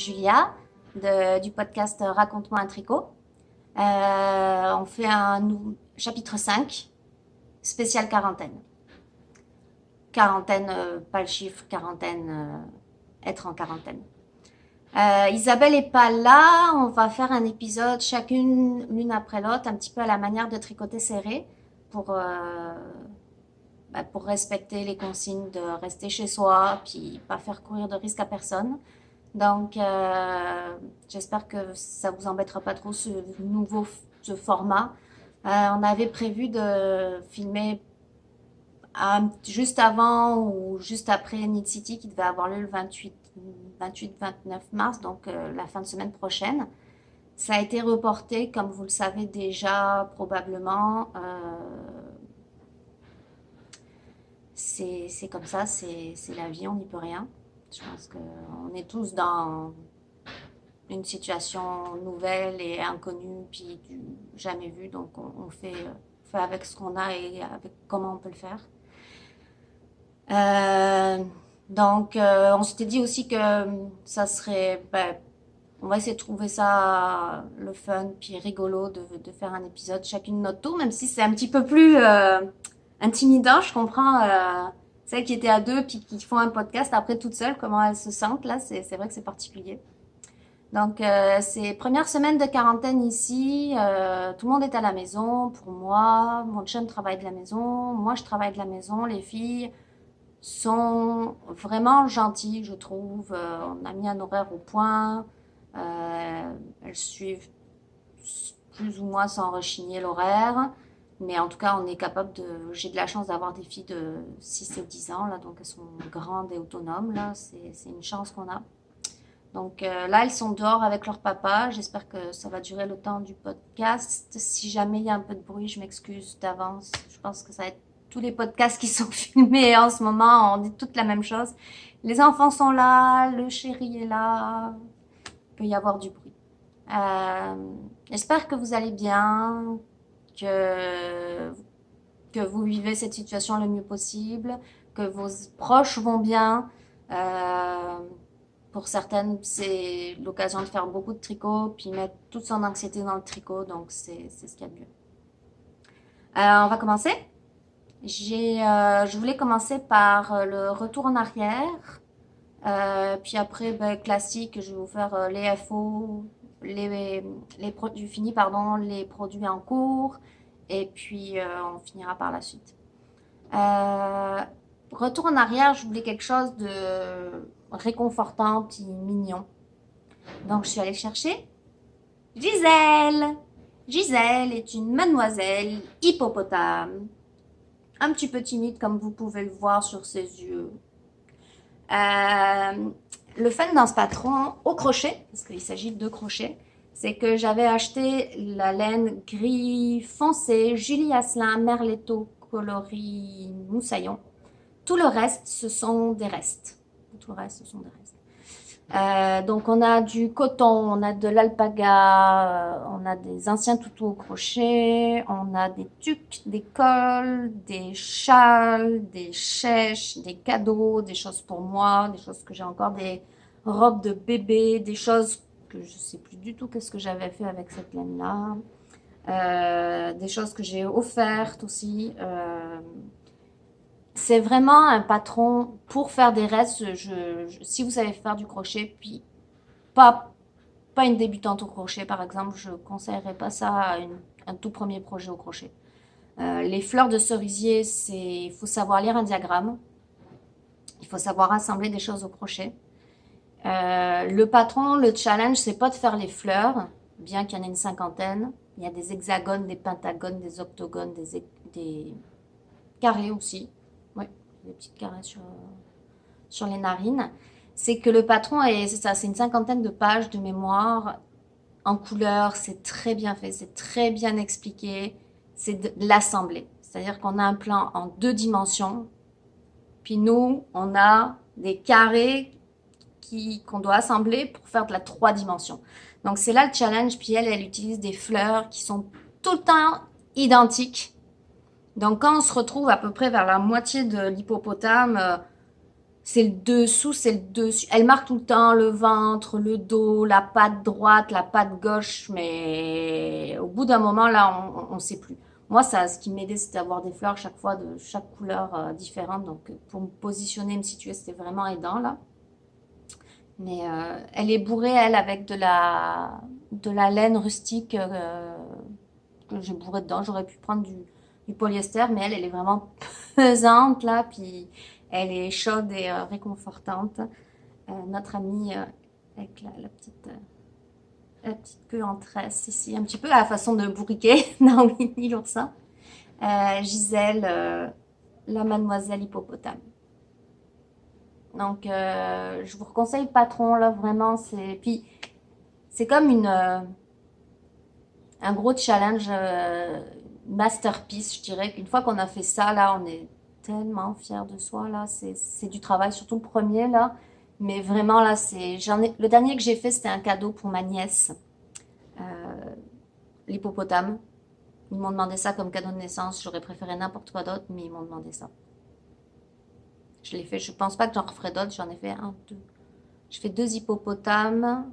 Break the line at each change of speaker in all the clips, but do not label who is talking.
Julia du podcast Raconte-moi un tricot. On fait un chapitre 5, spécial quarantaine. Quarantaine, pas le chiffre, quarantaine, être en quarantaine. Isabelle est pas là, on va faire un épisode chacune l'une après l'autre, un petit peu à la manière de tricoter serré pour respecter les consignes de rester chez soi, puis pas faire courir de risque à personne. Donc, j'espère que ça vous embêtera pas trop ce format. On avait prévu de filmer juste avant ou juste après Knit City qui devait avoir lieu le 28-29 mars, donc la fin de semaine prochaine. Ça a été reporté, comme vous le savez déjà probablement. C'est comme ça, c'est la vie, on n'y peut rien. Je pense qu'on est tous dans une situation nouvelle et inconnue, puis jamais vue, donc on fait avec ce qu'on a et avec comment on peut le faire. On s'était dit aussi que ça serait, on va essayer de trouver ça le fun puis rigolo de faire un épisode chacune de notre tour, même si c'est un petit peu plus intimidant. Je comprends celles qui étaient à deux puis qui font un podcast après toutes seules, comment elles se sentent là. C'est vrai que c'est particulier. Donc, c'est première semaine de quarantaine ici. Tout le monde est à la maison. Pour moi, mon chum travaille de la maison. Moi, je travaille de la maison. Les filles sont vraiment gentilles, je trouve. On a mis un horaire au point. Elles suivent plus ou moins sans rechigner l'horaire. Mais en tout cas, on est capable de. J'ai de la chance d'avoir des filles de 6 et 10 ans, là, donc elles sont grandes et autonomes. Là, c'est une chance qu'on a. Donc là, elles sont dehors avec leur papa. J'espère que ça va durer le temps du podcast. Si jamais il y a un peu de bruit, je m'excuse d'avance. Je pense que ça va être tous les podcasts qui sont filmés en ce moment. On dit toute la même chose. Les enfants sont là, le chéri est là. Il peut y avoir du bruit. J'espère que vous allez bien, que, que vous vivez cette situation le mieux possible, que vos proches vont bien. Pour certaines, c'est l'occasion de faire beaucoup de tricot, puis mettre toute son anxiété dans le tricot, donc c'est ce qu'il y a de mieux. On va commencer. Je voulais commencer par le retour en arrière, puis après, classique, je vais vous faire les FO, les produits finis, pardon, les produits en cours, et puis on finira par la suite. Euh, Retour en arrière, je voulais quelque chose de réconfortant puis mignon. Donc je suis allée chercher Gisèle. Gisèle est une mademoiselle hippopotame, un petit peu timide comme vous pouvez le voir sur ses yeux. Le fun dans ce patron au crochet, parce qu'il s'agit de crochets, c'est que j'avais acheté la laine gris foncé Julie Asselin Merletto coloris moussaillon. Tout le reste, ce sont des restes. Tout le reste, ce sont des restes. Donc on a du coton, on a de l'alpaga, on a des anciens toutous au crochet, on a des tuques, des cols, des châles, des chèches, des cadeaux, des choses pour moi, des choses que j'ai encore, des robes de bébé, des choses que je sais plus du tout qu'est-ce que j'avais fait avec cette laine-là, des choses que j'ai offertes aussi. C'est vraiment un patron pour faire des restes. Si vous savez faire du crochet, puis pas, pas une débutante au crochet, par exemple, je ne conseillerais pas ça à un tout premier projet au crochet. Les fleurs de cerisier, il faut savoir lire un diagramme. Il faut savoir assembler des choses au crochet. Le patron, le challenge, c'est pas de faire les fleurs, bien qu'il y en ait une cinquantaine. Il y a des hexagones, des pentagones, des octogones, des carrés aussi. Oui, des petites carrés sur les narines. C'est que le patron, c'est ça, c'est une cinquantaine de pages de mémoire en couleur. C'est très bien fait, c'est très bien expliqué. C'est de l'assembler. C'est-à-dire qu'on a un plan en 2 dimensions. Puis nous, on a des carrés qu'on doit assembler pour faire de la 3 dimensions. Donc c'est là le challenge. Puis elle utilise des fleurs qui sont tout le temps identiques. Donc quand on se retrouve à peu près vers la moitié de l'hippopotame, c'est le dessous, c'est le dessus. Elle marque tout le temps le ventre, le dos, la patte droite, la patte gauche, mais au bout d'un moment, là, on sait plus. Moi, ça, ce qui m'aidait, c'était d'avoir des fleurs chaque fois de chaque couleur différente. Donc, pour me positionner, me situer, c'était vraiment aidant, là. Mais elle est bourrée, elle, avec de la laine rustique que j'ai bourré dedans. J'aurais pu prendre du polyester, mais elle est vraiment pesante, là. Puis elle est chaude et réconfortante. Notre amie avec la petite queue en tresse ici, un petit peu à la façon de bourriquet dans Winnie l'oursin. Gisèle, la mademoiselle hippopotame. Donc, je vous conseille le patron, là, vraiment. Puis, c'est comme un gros challenge masterpiece, je dirais. Qu'une fois qu'on a fait ça, là, on est tellement fiers de soi, là. C'est du travail, surtout le premier, là. Mais vraiment, là, le dernier que j'ai fait, c'était un cadeau pour ma nièce, euh, l'hippopotame. Ils m'ont demandé ça comme cadeau de naissance. J'aurais préféré n'importe quoi d'autre, mais ils m'ont demandé ça. Je l'ai fait. Je pense pas que j'en referai d'autres. J'en ai fait un, deux. Je fais 2 hippopotames,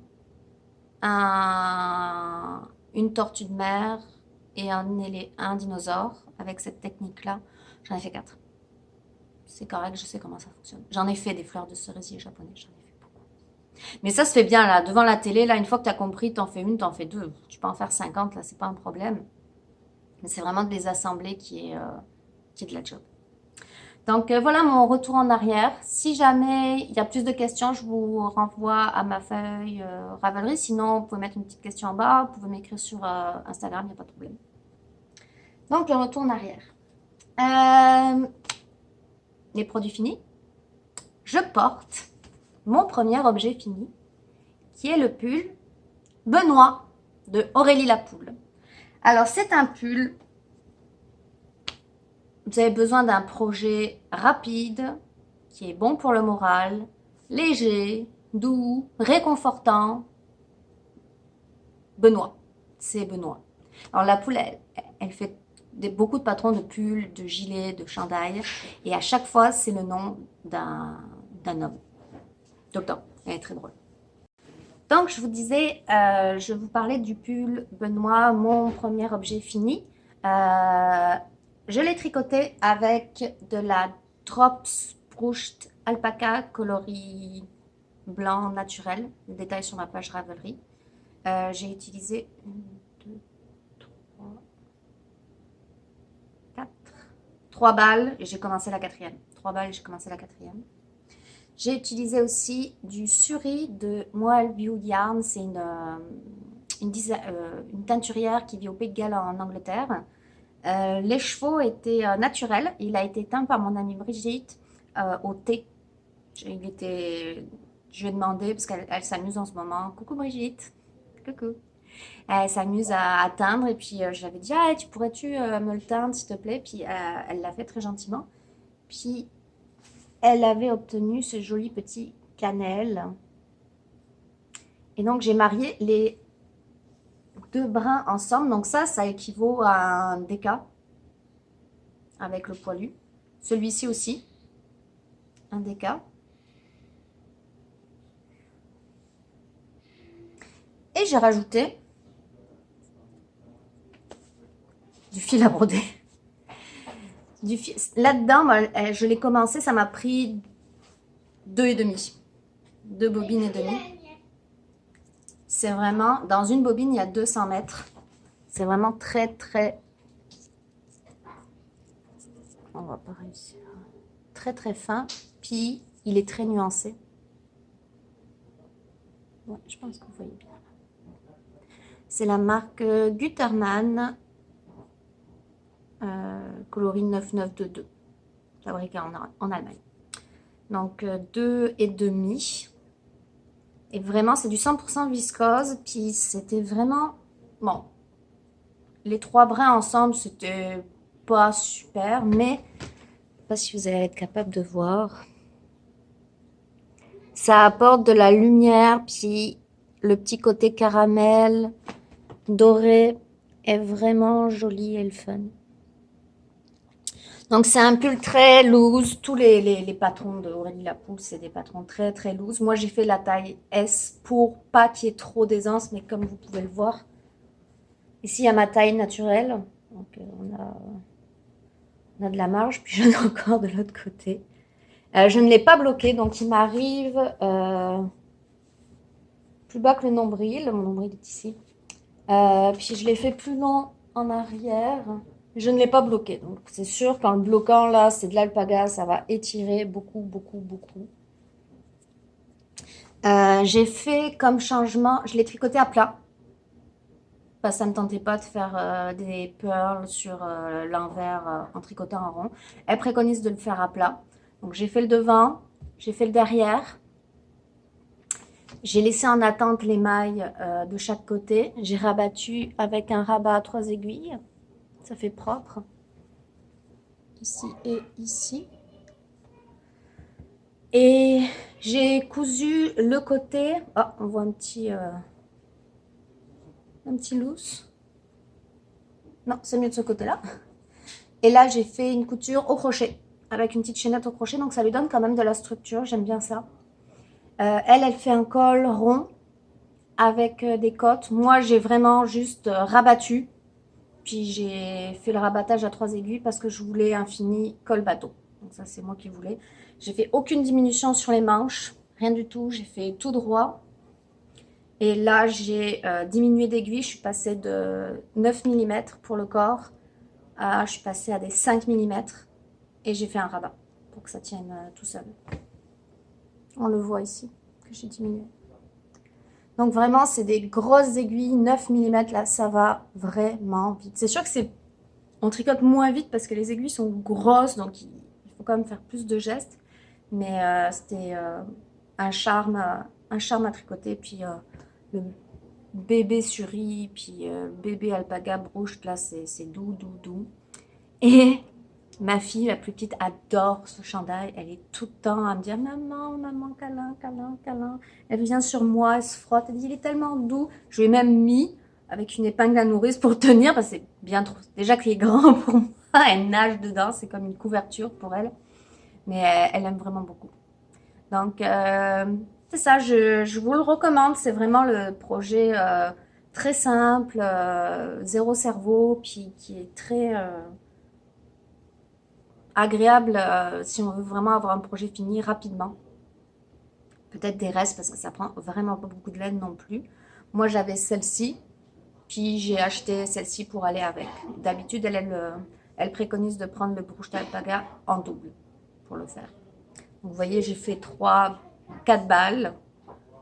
une tortue de mer et un dinosaure avec cette technique-là. J'en ai fait 4. C'est correct, je sais comment ça fonctionne. J'en ai fait des fleurs de cerisier japonais, j'en ai fait beaucoup. Mais ça se fait bien là, devant la télé, là, une fois que tu as compris, t'en fais une, t'en fais deux. Tu peux en faire 50, là, c'est pas un problème. Mais c'est vraiment de les assembler qui est de la job. Donc voilà mon retour en arrière. Si jamais il y a plus de questions, je vous renvoie à ma feuille Ravelry. Sinon, vous pouvez mettre une petite question en bas. Vous pouvez m'écrire sur Instagram, il n'y a pas de problème. Donc le retour en arrière. Les produits finis. Je porte mon premier objet fini, qui est le pull Benoît de Aurélie Lapoule. Alors c'est un pull. Vous avez besoin d'un projet rapide, qui est bon pour le moral, léger, doux, réconfortant. Benoît, c'est Benoît. Alors la poule, elle fait beaucoup de patrons de pulls, de gilets, de chandails. Et à chaque fois, c'est le nom d'un homme. Docteur, elle est très drôle. Donc je vous disais, je vous parlais du pull Benoît, mon premier objet fini. Je l'ai tricoté avec de la Drops Brushed Alpaca coloris blanc naturel. Le détail sur ma page Ravelry. J'ai utilisé 1, 2, 3, 4, 3 balles et j'ai commencé la quatrième. 3 balles et j'ai commencé la quatrième. J'ai utilisé aussi du Suri de Moal View Yarn. C'est une teinturière qui vit au Pays de Galles en Angleterre. Les chevaux étaient naturels. Il a été teint par mon amie Brigitte au thé. Je lui ai demandé, parce qu'elle s'amuse en ce moment. Coucou Brigitte. Coucou. Elle s'amuse à teindre. Et puis j'avais dit, ah, pourrais-tu me le teindre s'il te plaît? Puis elle l'a fait très gentiment. Puis elle avait obtenu ce joli petit cannelle. Et donc j'ai marié les 2 brins ensemble. Donc ça équivaut à un déca avec le poilu. Celui-ci aussi, un déca. Et j'ai rajouté du fil à broder. Là-dedans, je l'ai commencé, ça m'a pris 2,5. 2 bobines et demie. C'est vraiment, dans une bobine, il y a 200 mètres. C'est vraiment très, très... On va pas réussir. Très, très fin. Puis, il est très nuancé. Ouais, je pense que vous voyez bien. C'est la marque Gutermann. Coloris 9922. Fabriqué en Allemagne. Donc, 2,5. Et vraiment, c'est du 100% viscose. Puis, c'était vraiment... Bon, les 3 brins ensemble, c'était pas super. Mais, je ne sais pas si vous allez être capable de voir. Ça apporte de la lumière. Puis, le petit côté caramel, doré, est vraiment joli et le fun. Donc c'est un pull très loose. Tous les patrons de Aurélie Lapoule, c'est des patrons très très loose. Moi j'ai fait la taille S pour pas qu'il y ait trop d'aisance, mais comme vous pouvez le voir, ici il y a ma taille naturelle. Donc on a de la marge, puis j'en ai encore de l'autre côté. Je ne l'ai pas bloqué, donc il m'arrive plus bas que le nombril. Mon nombril est ici. Puis je l'ai fait plus long en arrière. Je ne l'ai pas bloqué. Donc c'est sûr qu'en le bloquant là, c'est de l'alpaga, ça va étirer beaucoup, beaucoup, beaucoup. J'ai fait comme changement, je l'ai tricoté à plat. Parce que ça ne me tentait pas de faire des pearls sur l'envers en tricotant en rond. Elle préconise de le faire à plat. Donc j'ai fait le devant, j'ai fait le derrière. J'ai laissé en attente les mailles de chaque côté. J'ai rabattu avec un rabat à 3 aiguilles. Ça fait propre. Ici et ici. Et j'ai cousu le côté. Oh, on voit un petit loose. Non, c'est mieux de ce côté-là. Et là, j'ai fait une couture au crochet, avec une petite chaînette au crochet. Donc ça lui donne quand même de la structure. J'aime bien ça. Elle fait un col rond avec des côtes. Moi, j'ai vraiment juste rabattu. Puis j'ai fait le rabattage à 3 aiguilles parce que je voulais un fini col bateau. Donc ça, c'est moi qui voulais. J'ai fait aucune diminution sur les manches, rien du tout. J'ai fait tout droit. Et là, j'ai diminué d'aiguille. Je suis passée de 9 mm pour le corps. Je suis passée à des 5 mm. Et j'ai fait un rabat pour que ça tienne tout seul. On le voit ici, que j'ai diminué. Donc vraiment, c'est des grosses aiguilles, 9 mm. Là, ça va vraiment vite. C'est sûr que c'est... On tricote moins vite parce que les aiguilles sont grosses, donc il faut quand même faire plus de gestes. Mais c'était un charme à tricoter. Puis le bébé suri, puis bébé alpaga brouche, là, c'est doux, doux, doux. Et ma fille, la plus petite, adore ce chandail. Elle est tout le temps à me dire maman, maman, câlin, câlin, câlin. Elle vient sur moi, elle se frotte. Elle dit il est tellement doux. Je lui ai même mis avec une épingle à nourrice pour tenir parce que c'est bien trop. Déjà qu'il est grand pour moi, elle nage dedans. C'est comme une couverture pour elle. Mais elle aime vraiment beaucoup. Donc, c'est ça, je vous le recommande. C'est vraiment le projet très simple, zéro cerveau, puis qui est très agréable si on veut vraiment avoir un projet fini rapidement. Peut-être des restes parce que ça prend vraiment pas beaucoup de laine non plus. Moi, j'avais celle-ci, puis j'ai acheté celle-ci pour aller avec. D'habitude, elle préconise de prendre le brouche d'alpaga en double pour le faire. Donc, vous voyez, j'ai fait 4 balles.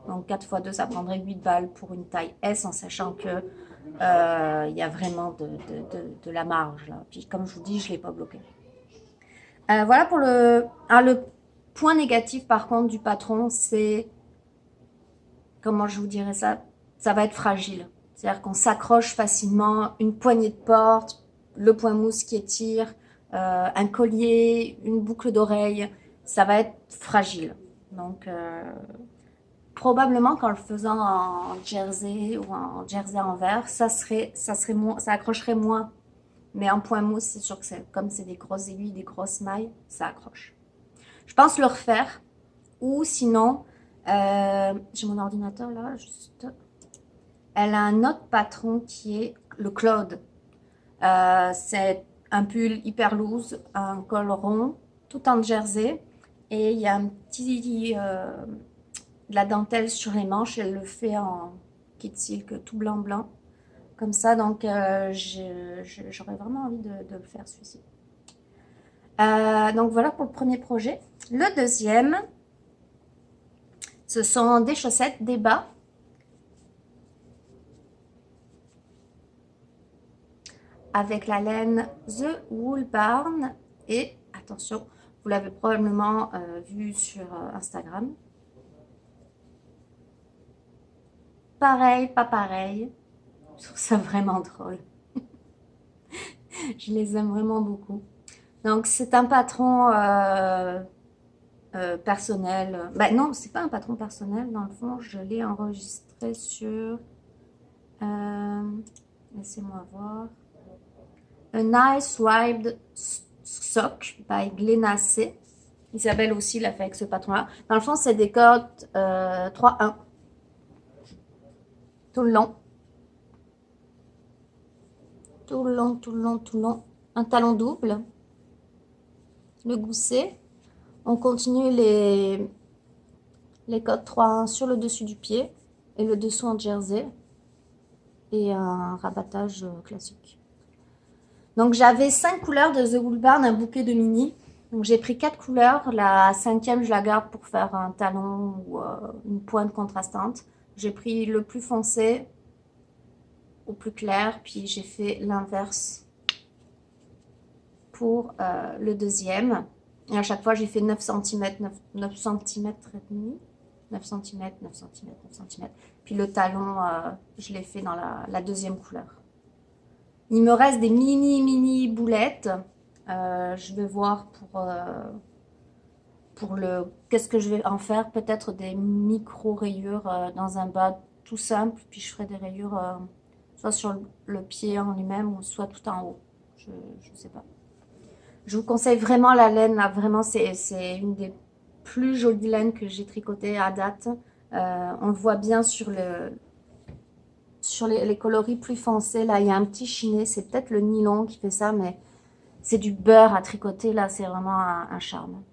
Donc 4 x 2, ça prendrait 8 balles pour une taille S en sachant que il y a vraiment de la marge là. Puis comme je vous dis, je ne l'ai pas bloqué. Voilà pour le... Alors, le point négatif par contre du patron, c'est... Comment je vous dirais ça? Ça va être fragile. C'est-à-dire qu'on s'accroche facilement, une poignée de porte, le point mousse qui étire, un collier, une boucle d'oreille, ça va être fragile. Donc probablement qu'en le faisant en jersey ou en jersey en verre, ça accrocherait moins. Mais en point mousse, c'est sûr que comme c'est des grosses aiguilles, des grosses mailles, ça accroche. Je pense le refaire. Ou sinon, j'ai mon ordinateur là, juste. Elle a un autre patron qui est le Claude. C'est un pull hyper loose, un col rond, tout en jersey. Et il y a un petit de la dentelle sur les manches. Elle le fait en kit silk tout blanc blanc. Comme ça, donc j'aurais vraiment envie de le faire celui-ci. Donc voilà pour le premier projet. Le deuxième, ce sont des chaussettes, des bas. Avec la laine The Wool Barn. Et attention, vous l'avez probablement vu sur Instagram. Pareil, pas pareil. Je trouve ça vraiment drôle. Je les aime vraiment beaucoup. Donc c'est un patron personnel. Ben non, c'est pas un patron personnel. Dans le fond, je l'ai enregistré sur... laissez-moi voir. A Nice Wide Sock by Glénat C. Isabelle aussi l'a fait avec ce patron-là. Dans le fond, c'est des codes 3-1 tout le long. Tout le long, tout le long, tout le long. Un talon double. Le gousset. On continue les codes 3-1 sur le dessus du pied et le dessous en jersey. Et un rabattage classique. Donc j'avais 5 couleurs de The Wool Barn, un bouquet de mini. Donc j'ai pris 4 couleurs. La 5e, je la garde pour faire un talon ou une pointe contrastante. J'ai pris le plus foncé au plus clair, puis j'ai fait l'inverse pour le deuxième. Et à chaque fois, j'ai fait 9 cm, 9 cm et demi. 9 cm, 9 cm, 9 cm. Puis le talon, je l'ai fait dans la deuxième couleur. Il me reste des mini boulettes. Je vais voir pour le... Qu'est-ce que je vais en faire? Peut-être des micro-rayures dans un bas tout simple. Puis je ferai des rayures soit sur le pied en lui-même ou soit tout en haut. Je ne sais pas. Je vous conseille vraiment la laine. Là, vraiment, c'est une des plus jolies laines que j'ai tricotées à date. On le voit bien sur les coloris plus foncés. Là, il y a un petit chiné. C'est peut-être le nylon qui fait ça, mais c'est du beurre à tricoter. Là, c'est vraiment un charme.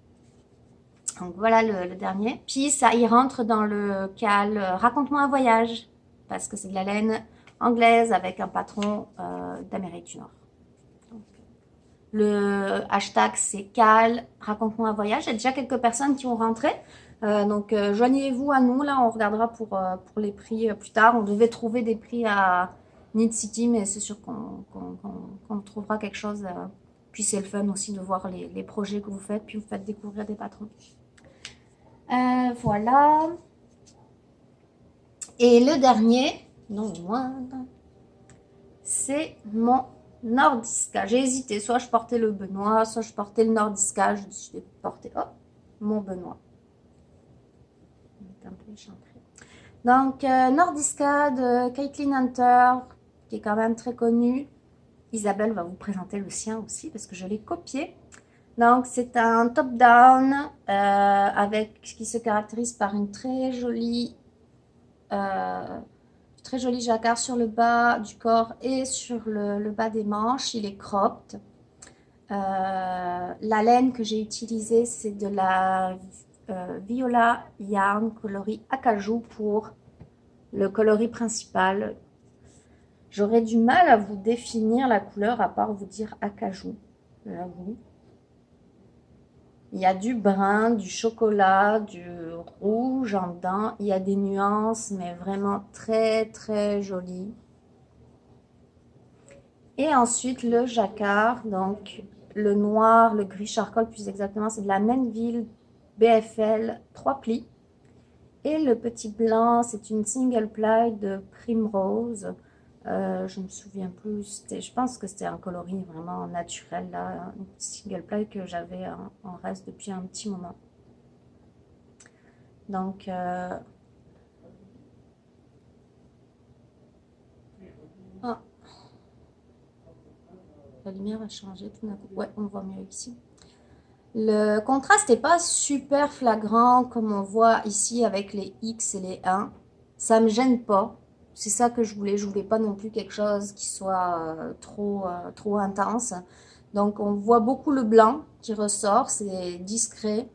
Donc voilà le dernier. Puis ça y rentre dans le cal Raconte-moi un voyage, parce que c'est de la laine anglaise avec un patron d'Amérique du Nord. Donc, le hashtag c'est cal Raconte-moi un voyage. Il y a déjà quelques personnes qui ont rentré. Donc joignez-vous à nous, là on regardera pour les prix plus tard. On devait trouver des prix à Knit City, mais c'est sûr qu'on trouvera quelque chose. Puis c'est le fun aussi de voir les projets que vous faites, puis vous faites découvrir des patrons. Voilà. Et le dernier, non moindre, c'est mon Nordiska. J'ai hésité, soit je portais le Benoît, soit je portais le Nordiska. Je décidé de porter mon Benoît. Donc, Nordiska de Caitlin Hunter, qui est quand même très connue. Isabelle va vous présenter le sien aussi, parce que je l'ai copié. Donc, c'est un top-down qui se caractérise par une très jolie jacquard sur le bas du corps et sur le bas des manches. Il est cropped. La laine que j'ai utilisée, c'est de la Viola Yarn coloris acajou pour le coloris principal. J'aurais du mal à vous définir la couleur à part vous dire acajou, j'avoue. Il y a du brun, du chocolat, du rouge en dedans. Il y a des nuances, mais vraiment très, très jolies. Et ensuite, le jacquard, donc le noir, le gris charcoal, plus exactement, c'est de la Mainville BFL 3 plis. Et le petit blanc, c'est une single ply de Primrose. Je me souviens plus, je pense que c'était un coloris vraiment naturel là, une single ply que j'avais en reste depuis un petit moment. Donc la lumière a changé tout d'un coup. Ouais, on voit mieux ici. Le contraste n'est pas super flagrant comme on voit ici avec les X et les 1. Ça me gêne pas. C'est ça que je voulais. Je voulais pas non plus quelque chose qui soit trop intense. Donc on voit beaucoup le blanc qui ressort. C'est discret.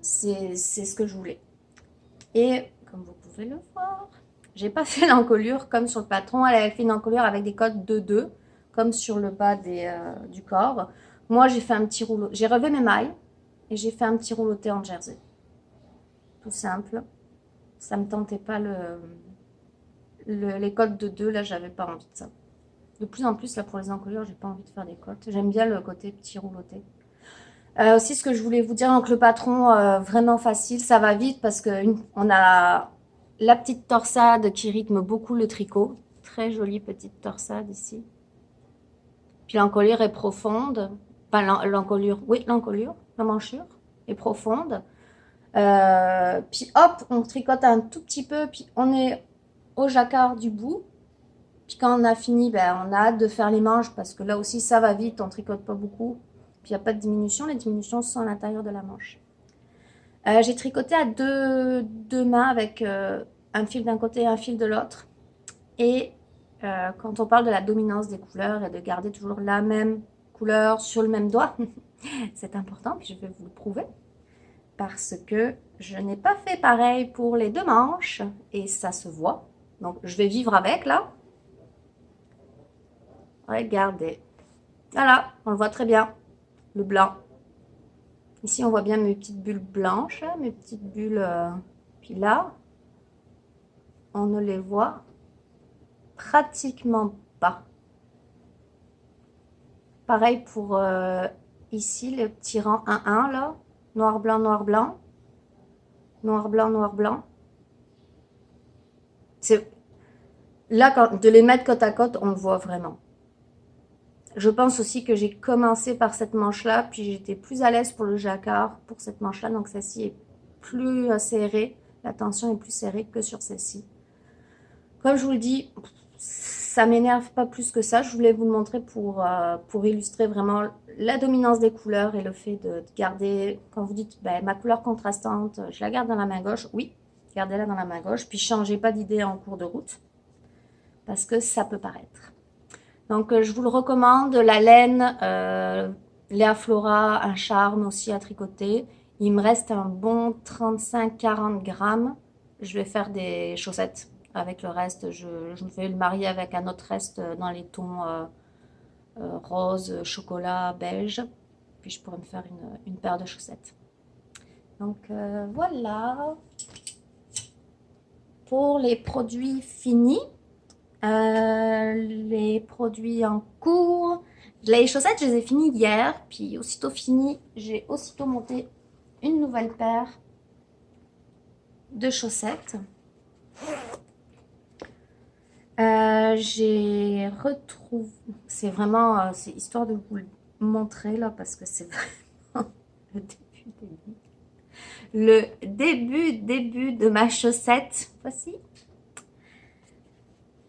C'est ce que je voulais. Et comme vous pouvez le voir, j'ai pas fait l'encolure comme sur le patron. Elle avait fait une encolure avec des codes 2-2 comme sur le bas du corps. Moi j'ai fait un petit rouleau. J'ai relevé mes mailles et j'ai fait un petit rouleauté en jersey. Tout simple. Ça me tentait pas les codes de 2, là j'avais pas envie de ça. De plus en plus là pour les encolures, j'ai pas envie de faire des codes. J'aime bien le côté petit rouleauté. Aussi ce que je voulais vous dire, donc le patron vraiment facile, ça va vite parce que on a la petite torsade qui rythme beaucoup le tricot. Très jolie petite torsade ici. Puis l'encolure est profonde. Enfin l'encolure, oui l'encolure, la manchure est profonde. Puis hop, on tricote un tout petit peu, puis on est au jacquard du bout. Puis quand on a fini, ben, on a hâte de faire les manches parce que là aussi ça va vite, on tricote pas beaucoup. Puis il n'y a pas de diminution, les diminutions sont à l'intérieur de la manche. J'ai tricoté à deux mains avec un fil d'un côté et un fil de l'autre. Et quand on parle de la dominance des couleurs et de garder toujours la même couleur sur le même doigt, c'est important, puis je vais vous le prouver. Parce que je n'ai pas fait pareil pour les deux manches et ça se voit. Donc je vais vivre avec là. Regardez. Voilà, on le voit très bien, le blanc. Ici, on voit bien mes petites bulles blanches, mes petites bulles. Puis là, on ne les voit pratiquement pas. Pareil pour ici, le petit rang 1-1 là. Noir, blanc, noir, blanc. Noir, blanc, noir, blanc. Là, de les mettre côte à côte, on le voit vraiment. Je pense aussi que j'ai commencé par cette manche-là, puis j'étais plus à l'aise pour le jacquard, pour cette manche-là. Donc celle-ci est plus serrée, la tension est plus serrée que sur celle-ci. Comme je vous le dis, ça m'énerve pas plus que ça. Je voulais vous le montrer pour illustrer vraiment la dominance des couleurs et le fait de garder, quand vous dites ben, ma couleur contrastante, je la garde dans la main gauche. Oui, gardez-la dans la main gauche, puis changez pas d'idée en cours de route, parce que ça peut paraître. Donc, je vous le recommande. La laine, Léa Flora, un charme aussi à tricoter. Il me reste un bon 35-40 grammes. Je vais faire des chaussettes avec le reste. Je vais le marier avec un autre reste dans les tons rose, chocolat, beige. Puis je pourrais me faire une paire de chaussettes. Donc, voilà pour les produits finis. Les produits en cours. Les chaussettes, je les ai finies hier. Puis aussitôt fini, j'ai aussitôt monté une nouvelle paire de chaussettes. J'ai retrouvé... C'est vraiment... c'est histoire de vous le montrer là, parce que c'est vraiment le début. Le début de ma chaussette. Voici.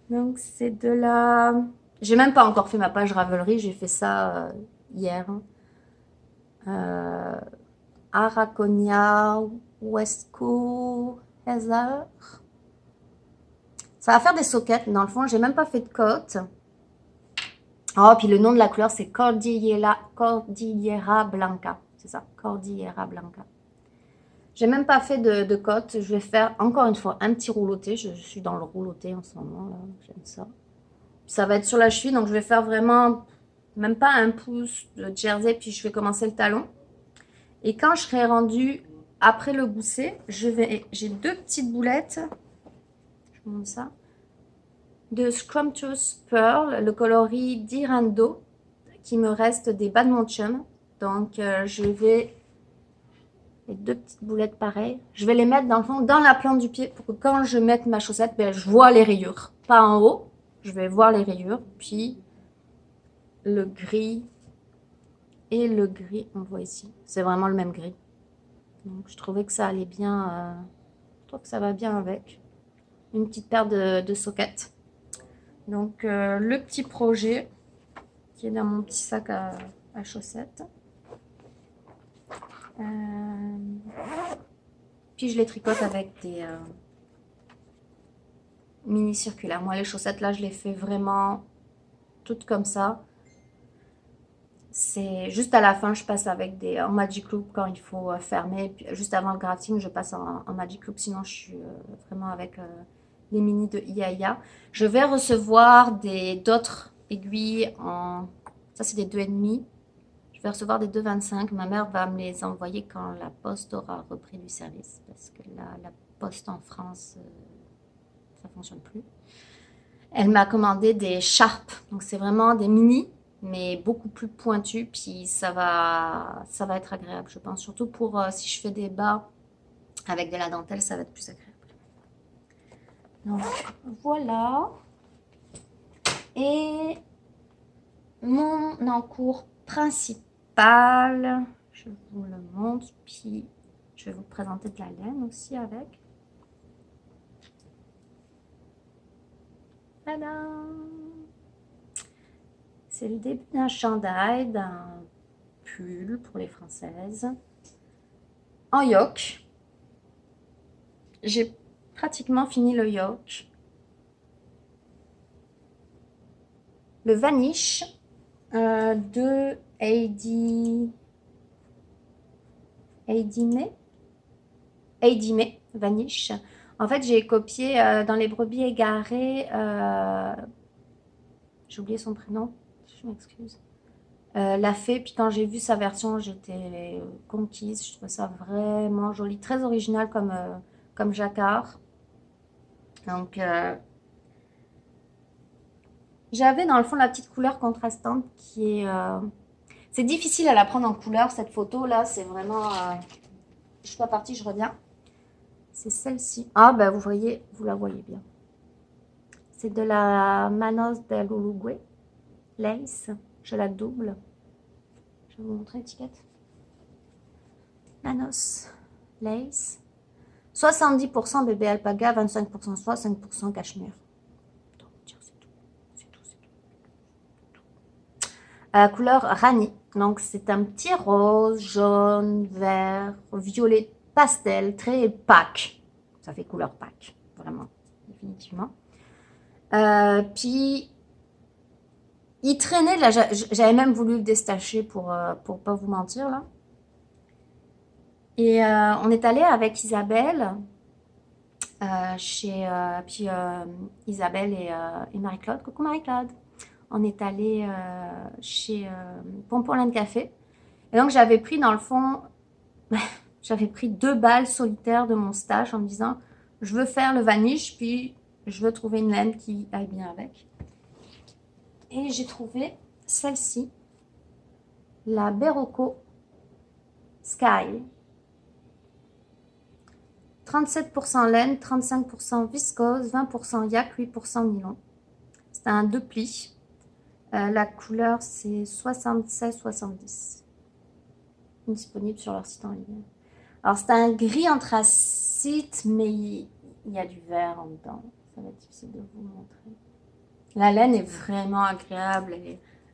Donc c'est de la... J'ai même pas encore fait ma page Ravelry, j'ai fait ça hier. Araconia Westco Heather. Ça va faire des sockets, dans le fond, j'ai même pas fait de côte. Oh, puis le nom de la couleur, c'est Cordillera Blanca. C'est ça, Cordillera Blanca. J'ai même pas fait de côte. Je vais faire, encore une fois, un petit rouloté. Je suis dans le rouloté en ce moment, j'aime ça. Ça va être sur la cheville, donc je vais faire vraiment, même pas un pouce de jersey, puis je vais commencer le talon. Et quand je serai rendue après le gousset, j'ai deux petites boulettes. Je vous montre ça. De Scrumptious Pearl, le coloris d'Irando, qui me reste des bas de mon chum. Donc, je vais... Les deux petites boulettes pareilles. Je vais les mettre dans le fond, dans la plante du pied, pour que quand je mette ma chaussette, ben, je vois les rayures. Pas en haut, je vais voir les rayures. Puis, le gris et le gris, on voit ici. C'est vraiment le même gris. Donc, je trouvais que ça allait bien. Je trouve que ça va bien avec. Une petite paire de sockets. Donc, le petit projet qui est dans mon petit sac à chaussettes. Puis, je les tricote avec des mini circulaires. Moi, les chaussettes, là, je les fais vraiment toutes comme ça. C'est juste à la fin, je passe avec en Magic Loop quand il faut fermer. Puis, juste avant le grafting, je passe en Magic Loop. Sinon, je suis vraiment avec les mini de Iaia. Je vais recevoir d'autres aiguilles en... Ça, c'est des 2,5. Je vais recevoir des 2,25. Ma mère va me les envoyer quand la poste aura repris du service. Parce que la poste en France, ça ne fonctionne plus. Elle m'a commandé des Sharp. Donc, c'est vraiment des mini, mais beaucoup plus pointus. Puis, ça va être agréable, je pense. Surtout pour si je fais des bas avec de la dentelle, ça va être plus agréable. Donc, voilà. Et mon encours principal, je vous le montre, puis je vais vous présenter de la laine aussi avec. Tadam! C'est le début d'un chandail, d'un pull pour les Françaises. En yoke. J'ai pratiquement fini le yoke. Le Vanish de Heidi May, Vanish. En fait, j'ai copié dans les brebis égarées. J'ai oublié son prénom, je m'excuse. La fée, puis quand j'ai vu sa version, j'étais conquise. Je trouvais ça vraiment joli, très original comme jacquard. Donc, j'avais dans le fond la petite couleur contrastante qui est... c'est difficile à la prendre en couleur, cette photo-là. C'est vraiment... je suis pas partie, je reviens. C'est celle-ci. Ah, ben vous voyez, vous la voyez bien. C'est de la Manos del Uruguay. Lace. Je la double. Je vais vous montrer l'étiquette. Manos. Lace. 70% bébé alpaga, 25% soie, 5% cachemire. Couleur Rani. Donc c'est un petit rose, jaune, vert, violet pastel, très Pâques. Ça fait couleur Pâques, vraiment, définitivement. Puis il traînait là, j'avais même voulu le déstacher pour pas vous mentir là. Et on est allé avec Isabelle puis Isabelle et Marie-Claude. Coucou Marie-Claude. On est allé chez Pompon de Café. Et donc j'avais pris dans le fond, j'avais pris 2 balles solitaires de mon stage en me disant je veux faire le vanish puis je veux trouver une laine qui aille bien avec. Et j'ai trouvé celle-ci, la Berroco Sky. 37% laine, 35% viscose, 20% yak, 8% nylon. C'est un 2 plis. La couleur, c'est 76-70. Disponible sur leur site en ligne. Alors, c'est un gris anthracite, mais il y a du vert en dedans. Ça va être difficile de vous montrer. La laine est vraiment agréable.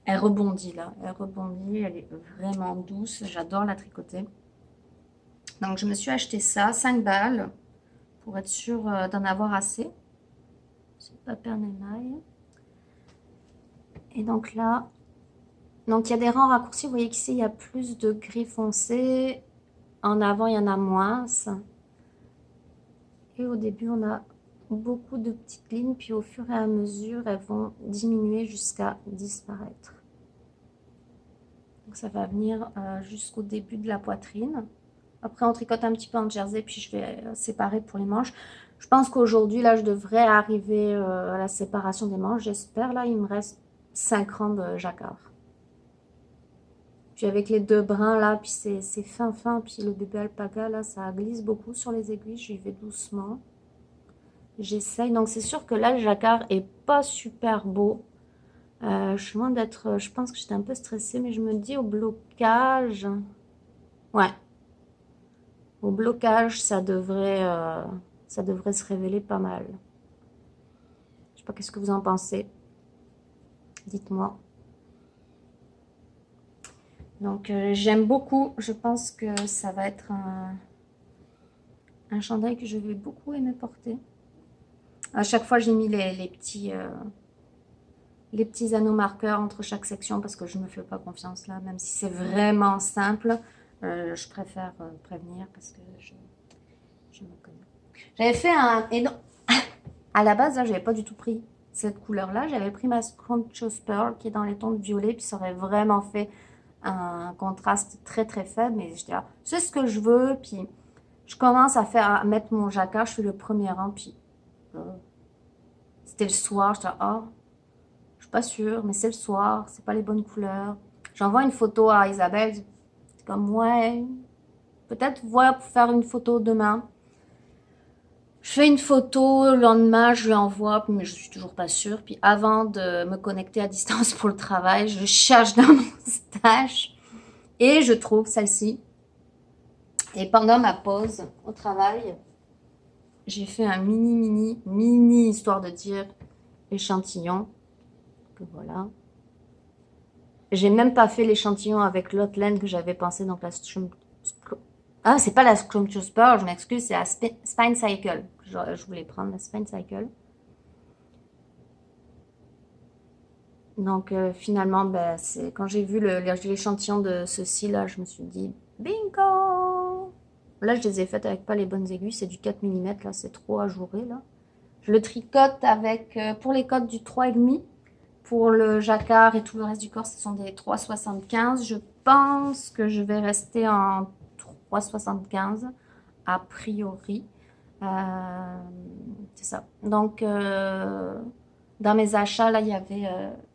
Elle rebondit là. Elle rebondit. Elle est vraiment douce. J'adore la tricoter. Donc, je me suis acheté ça, 5 balles, pour être sûre d'en avoir assez. C'est pas perdre mes mailles. Et donc là, donc il y a des rangs raccourcis. Vous voyez qu'ici, il y a plus de gris foncé. En avant, il y en a moins. Et au début, on a beaucoup de petites lignes. Puis au fur et à mesure, elles vont diminuer jusqu'à disparaître. Donc ça va venir jusqu'au début de la poitrine. Après, on tricote un petit peu en jersey, puis je vais séparer pour les manches. Je pense qu'aujourd'hui, là, je devrais arriver à la séparation des manches. J'espère. Là, il me reste 5 rangs de jacquard. Puis avec les 2 brins, là, puis c'est fin, puis le bébé alpaga, là, ça glisse beaucoup sur les aiguilles. J'y vais doucement. J'essaye. Donc, c'est sûr que là, le jacquard est pas super beau. Je suis loin d'être... Je pense que j'étais un peu stressée, mais je me dis au blocage... Ouais. Au blocage, ça devrait se révéler pas mal. Je sais pas, qu'est-ce que vous en pensez? Dites-moi. Donc, j'aime beaucoup. Je pense que ça va être un chandail que je vais beaucoup aimer porter. À chaque fois, j'ai mis les petits anneaux marqueurs entre chaque section parce que je ne me fais pas confiance là. Même si c'est vraiment simple, je préfère prévenir parce que je me connais. J'avais fait un... Et non, à la base, là, j'avais pas du tout pris cette couleur-là. J'avais pris ma Scrumptious Pearl qui est dans les tons de violet, puis ça aurait vraiment fait un contraste très très faible. Mais j'étais là, c'est ce que je veux. Puis je commence à mettre mon jacquard. Je fais le premier rang, puis c'était le soir. J'étais là, oh, je suis pas sûre, mais c'est le soir, c'est pas les bonnes couleurs. J'envoie une photo à Isabelle. C'est comme, ouais, peut-être voilà pour faire une photo demain. Je fais une photo, le lendemain, je lui envoie, mais je suis toujours pas sûre. Puis avant de me connecter à distance pour le travail, je cherche dans mon stage et je trouve celle-ci. Et pendant ma pause au travail, j'ai fait un mini, histoire de dire échantillon. Que voilà. J'ai même pas fait l'échantillon avec l'autre laine que j'avais pensé, donc la Ah, c'est pas la Scrumptious Pearl, je m'excuse, c'est la Spine Cycle. Je voulais prendre la Spine Cycle. Donc finalement, ben, c'est quand j'ai vu l'échantillon de ceci là, je me suis dit bingo. Là, je les ai faites avec pas les bonnes aiguilles, c'est du 4 mm là, c'est trop ajouré là. Je le tricote avec pour les cotes du 3,5. Pour le jacquard et tout le reste du corps, ce sont des 3,75. Je pense que je vais rester en 3,75 a priori. Euh, c'est ça. Donc, dans mes achats, là, il y avait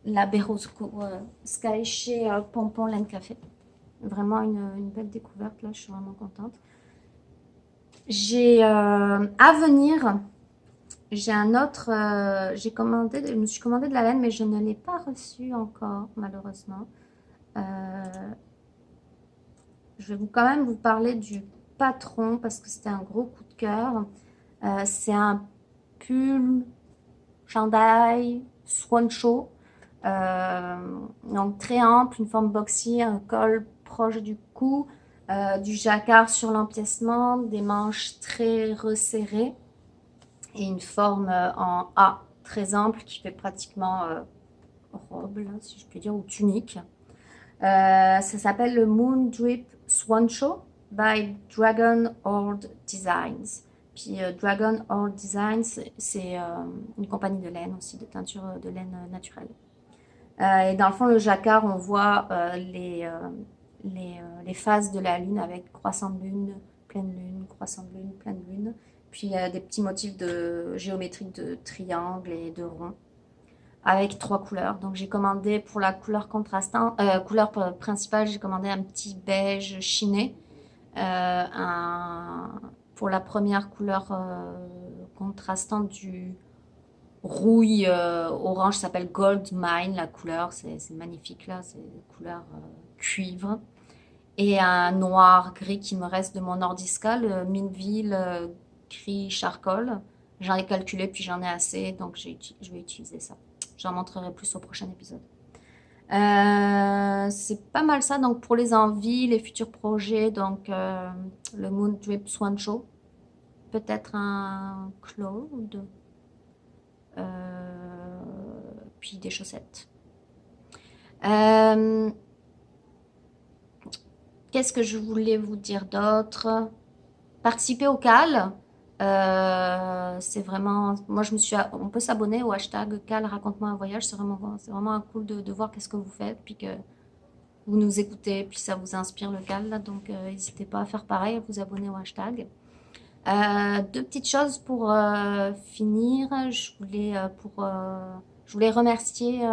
la Berosco Sky chez Pompon Laine Café. Vraiment une belle découverte, là, je suis vraiment contente. J'ai à venir, j'ai un autre, je me suis commandé de la laine, mais je ne l'ai pas reçu encore, malheureusement. Euh, je vais quand même vous parler du patron parce que c'était un gros coup de cœur. C'est un pull chandail swan show, donc très ample, une forme boxy, un col proche du cou, du jacquard sur l'empiècement, des manches très resserrées et une forme en A très ample qui fait pratiquement robe, là, si je puis dire, ou tunique. Ça s'appelle le Moon Drip Swan Show by Dragon Horde Designs. Puis Dragon Horde Designs, c'est une compagnie de laine aussi, de teinture de laine naturelle. Et dans le fond, le jacquard, on voit les phases de la lune avec croissant de lune, pleine lune, croissant de lune, pleine lune. Puis des petits motifs de géométriques de triangles et de ronds avec 3 couleurs. Donc j'ai commandé pour la couleur contrastante, couleur principale, j'ai commandé un petit beige chiné. Pour la première couleur contrastante du rouille orange, ça s'appelle Gold Mine, la couleur, c'est magnifique là, c'est couleur cuivre. Et un noir gris qui me reste de mon Nordiska, le Mineville gris charcoal. J'en ai calculé, puis j'en ai assez, donc je vais utiliser ça. J'en montrerai plus au prochain épisode. C'est pas mal ça, donc pour les envies, les futurs projets, donc le Moon Drip Swan Show, peut-être un Claude, puis des chaussettes. Euh, Qu'est-ce que je voulais vous dire d'autre? Participer au CAL, c'est vraiment. Moi, on peut s'abonner au hashtag CAL Raconte-moi un voyage. C'est vraiment cool de voir qu'est-ce que vous faites, puis que vous nous écoutez, puis ça vous inspire le CAL. Là, donc, n'hésitez pas à faire pareil, à vous abonner au hashtag. Deux petites choses pour finir. Je voulais remercier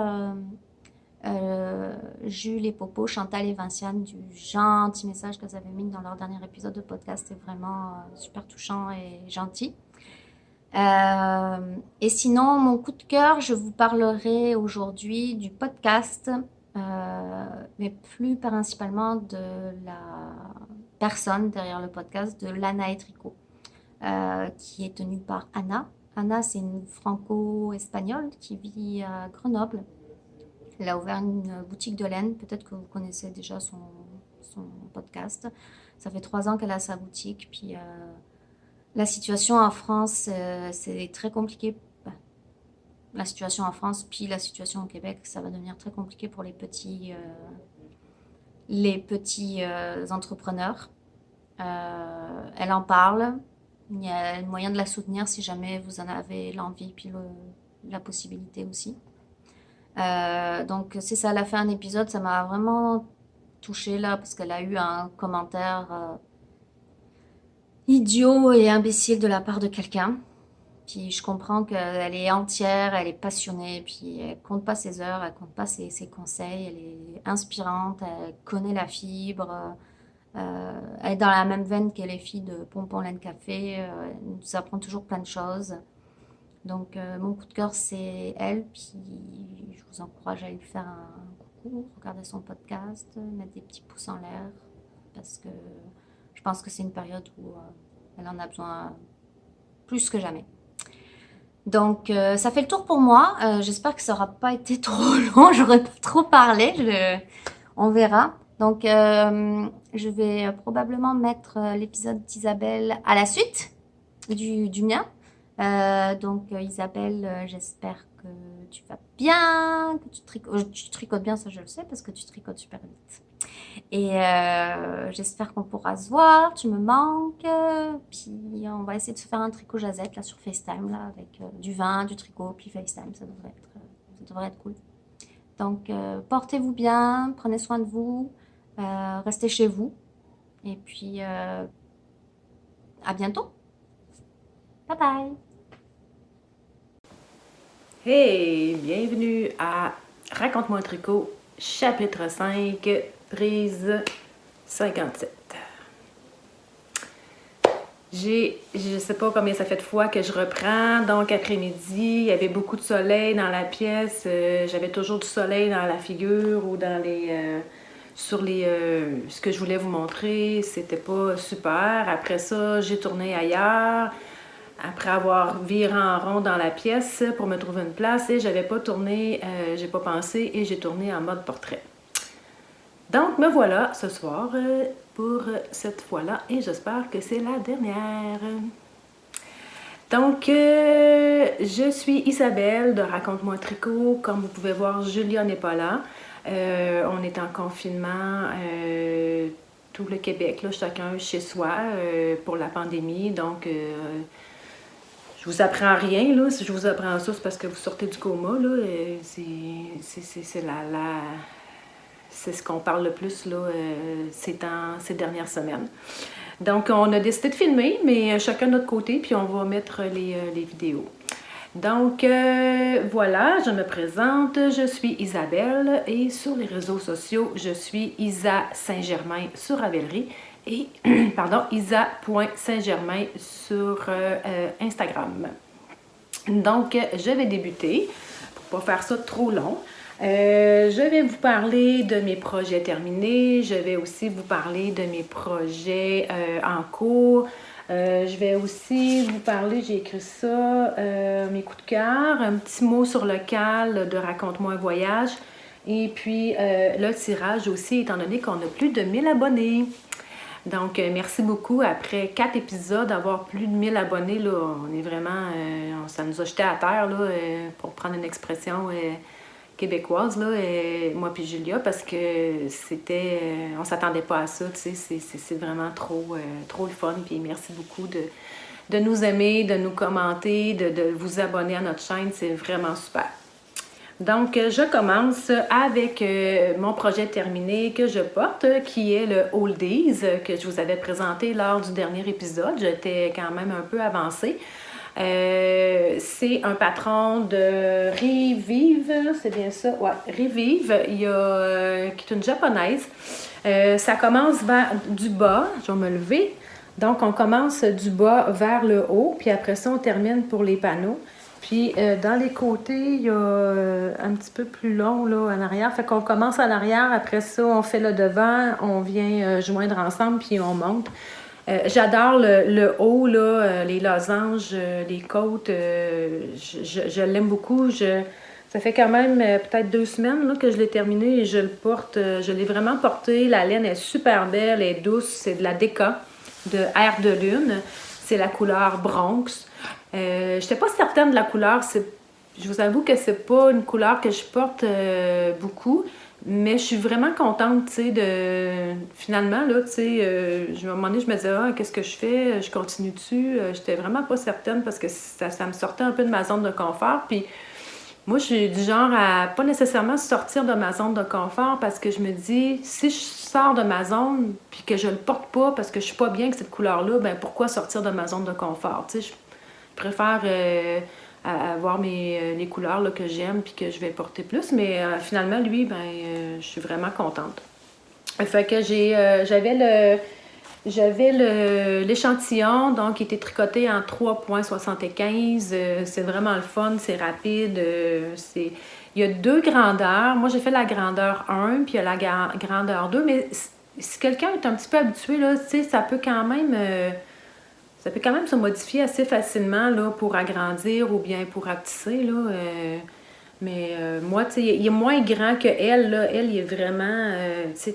Jules et Popo, Chantal et Vinciane du gentil message qu'elles avaient mis dans leur dernier épisode de podcast. C'est vraiment super touchant et gentil. Et sinon, mon coup de cœur, je vous parlerai aujourd'hui du podcast, mais plus principalement de la personne derrière le podcast, de Lana et Tricot, qui est tenue par Anna. Anna, c'est une franco-espagnole qui vit à Grenoble. Elle a ouvert une boutique de laine. Peut-être que vous connaissez déjà son podcast. Ça fait 3 ans qu'elle a sa boutique. Puis la situation en France, c'est très compliqué. La situation en France, puis la situation au Québec, ça va devenir très compliqué pour les petits entrepreneurs. Elle en parle. Il y a moyen de la soutenir si jamais vous en avez l'envie, puis la possibilité aussi. Donc c'est ça, elle a fait un épisode, ça m'a vraiment touchée là, parce qu'elle a eu un commentaire idiot et imbécile de la part de quelqu'un. Puis je comprends qu'elle est entière, elle est passionnée, puis elle compte pas ses heures, elle compte pas ses conseils, elle est inspirante, elle connaît la fibre, elle est dans la même veine que les filles de Pompon Laine Café, elle nous apprend toujours plein de choses. Donc mon coup de cœur c'est elle, puis je vous encourage à aller lui faire un coucou, regarder son podcast, mettre des petits pouces en l'air, parce que je pense que c'est une période où elle en a besoin plus que jamais. Donc, ça fait le tour pour moi. J'espère que ça aura pas été trop long. J'aurais pas trop parlé. On verra. Donc, je vais probablement mettre l'épisode d'Isabelle à la suite du mien. Donc, Isabelle, j'espère que tu vas bien, que tu tricotes bien, ça je le sais, parce que tu tricotes super vite. Et j'espère qu'on pourra se voir, tu me manques. Puis on va essayer de se faire un tricot jazette là sur FaceTime, là, avec du vin, du tricot, puis FaceTime, ça devrait être cool. Donc, portez-vous bien, prenez soin de vous, restez chez vous. Et puis, à bientôt. Bye bye.
Hey, bienvenue à Raconte-moi un tricot, chapitre 5, prise 57. Je sais pas combien ça fait de fois que je reprends, donc après-midi, il y avait beaucoup de soleil dans la pièce, j'avais toujours du soleil dans la figure ou dans ce que je voulais vous montrer, c'était pas super. Après ça, j'ai tourné ailleurs. Après avoir viré en rond dans la pièce pour me trouver une place et j'avais pas tourné, j'ai pas pensé et j'ai tourné en mode portrait. Donc me voilà ce soir pour cette fois-là et j'espère que c'est la dernière. Donc je suis Isabelle de Raconte-moi tricot. Comme vous pouvez voir, Julia n'est pas là. On est en confinement tout le Québec, là, chacun chez soi pour la pandémie. Donc je vous apprends rien, là. Si je vous apprends ça, c'est parce que vous sortez du coma, là. C'est ce qu'on parle le plus, là, ces dernières semaines. Donc, on a décidé de filmer, mais chacun de notre côté, puis on va mettre les vidéos. Donc, voilà, je me présente. Je suis Isabelle et sur les réseaux sociaux, je suis Isa Saint-Germain sur Ravelry et pardon, isa.saint-germain sur Instagram. Donc, je vais débuter pour ne pas faire ça trop long. Je vais vous parler de mes projets terminés. Je vais aussi vous parler de mes projets en cours. Je vais aussi vous parler, j'ai écrit ça, mes coups de cœur, un petit mot sur le cal de Raconte-moi un voyage. Et puis, le tirage aussi, étant donné qu'on a plus de 1000 abonnés. Donc, merci beaucoup. Après 4 épisodes, d'avoir plus de 1000 abonnés, là, on est vraiment... ça nous a jeté à terre, là, pour prendre une expression québécoise, là, moi puis Julia, parce que c'était... on s'attendait pas à ça, tu sais, c'est vraiment trop le fun. Puis merci beaucoup de nous aimer, de nous commenter, de vous abonner à notre chaîne. C'est vraiment super. Donc, je commence avec mon projet terminé que je porte, qui est le Oldies, que je vous avais présenté lors du dernier épisode. J'étais quand même un peu avancée. C'est un patron de Revive, c'est bien ça? Ouais, Revive, qui est une japonaise. Ça commence du bas, je vais me lever. Donc, on commence du bas vers le haut, puis après ça, on termine pour les panneaux. Puis, dans les côtés, il y a un petit peu plus long, là, en arrière. Fait qu'on commence en arrière, après ça, on fait le devant, on vient joindre ensemble, puis on monte. J'adore le haut, là, les losanges, les côtes. Je l'aime beaucoup. Ça fait quand même peut-être 2 semaines là, que je l'ai terminé et je le porte. Je l'ai vraiment porté. La laine est super belle, elle est douce. C'est de la Déca de Air de Lune. C'est la couleur Bronx. Je n'étais pas certaine de la couleur. Je vous avoue que c'est pas une couleur que je porte beaucoup. Mais je suis vraiment contente, tu sais, finalement, là, tu sais, à un moment donné, je me disais, qu'est-ce que je fais? Je continue dessus. J'étais vraiment pas certaine parce que ça me sortait un peu de ma zone de confort. Puis moi, je suis du genre à pas nécessairement sortir de ma zone de confort parce que je me dis, si je sors de ma zone puis que je le porte pas parce que je suis pas bien avec cette couleur-là, ben pourquoi sortir de ma zone de confort? Tu sais, je préfère avoir les couleurs là, que j'aime puis que je vais porter plus. Mais finalement, lui, je suis vraiment contente. Fait que j'avais l'échantillon, donc qui était tricoté en 3,75. C'est vraiment le fun, c'est rapide. Il y a 2 grandeurs. Moi, j'ai fait la grandeur 1, puis il y a la grandeur 2. Mais si quelqu'un est un petit peu habitué, là, tu sais, ça peut quand même ça peut quand même se modifier assez facilement là, pour agrandir ou bien pour rapetisser. Là, mais moi, tu sais, il est moins grand que elle. Là. Elle, il est vraiment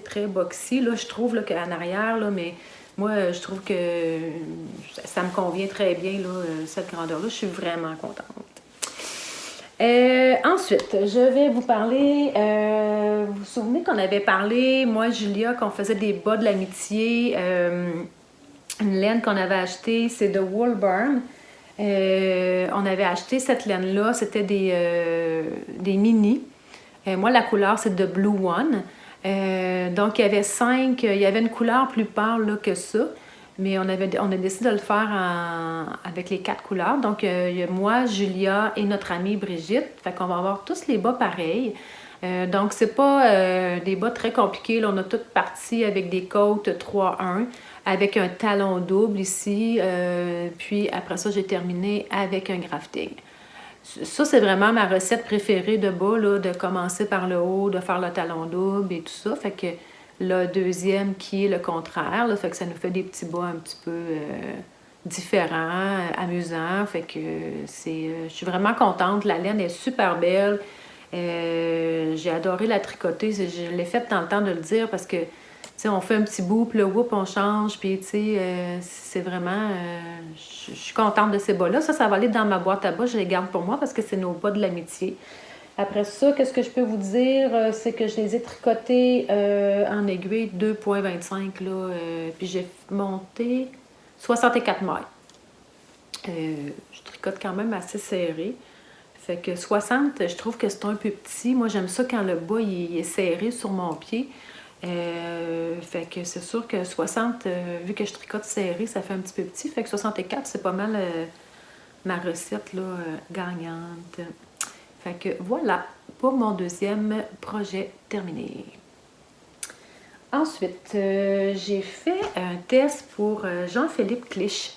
très boxy, là, je trouve, là, qu'en arrière. Là, mais moi, je trouve que ça me convient très bien, là, cette grandeur-là. Je suis vraiment contente. Ensuite, je vais vous parler. Vous vous souvenez qu'on avait parlé, moi, Julia, qu'on faisait des bas de l'amitié. Une laine qu'on avait achetée, c'est de Woolburn. On avait acheté cette laine-là, c'était des mini. Moi, la couleur, c'est de Blue One. Donc, il y avait une couleur plus pâle là, que ça. Mais on a décidé de le faire avec les 4 couleurs. Donc, il y a moi, Julia et notre amie Brigitte. Fait qu'on va avoir tous les bas pareils. Donc, c'est pas des bas très compliqués. Là, on a toutes parties avec des côtes 3-1, avec un talon double ici. Puis, après ça, j'ai terminé avec un grafting. Ça, c'est vraiment ma recette préférée de bas, là, de commencer par le haut, de faire le talon double et tout ça. Fait que le deuxième qui est le contraire, là, fait que ça nous fait des petits bas un petit peu différents, amusants. Fait que je suis vraiment contente. La laine est super belle. J'ai adoré la tricoter. Je l'ai faite dans le temps de le dire parce que on fait un petit bout, puis le whoop, on change, puis c'est vraiment... je suis contente de ces bas-là. Ça va aller dans ma boîte à bas. Je les garde pour moi parce que c'est nos bas de l'amitié. Après ça, qu'est-ce que je peux vous dire? C'est que je les ai tricotés en aiguille 2,25, là, puis j'ai monté 64 mailles. Je tricote quand même assez serré. Fait que 60, je trouve que c'est un peu petit. Moi, j'aime ça quand le bas il est serré sur mon pied. Fait que c'est sûr que 60, vu que je tricote serré, ça fait un petit peu petit. Fait que 64, c'est pas mal ma recette là, gagnante. Fait que voilà pour mon deuxième projet terminé. Ensuite, j'ai fait un test pour Jean-Philippe Clich.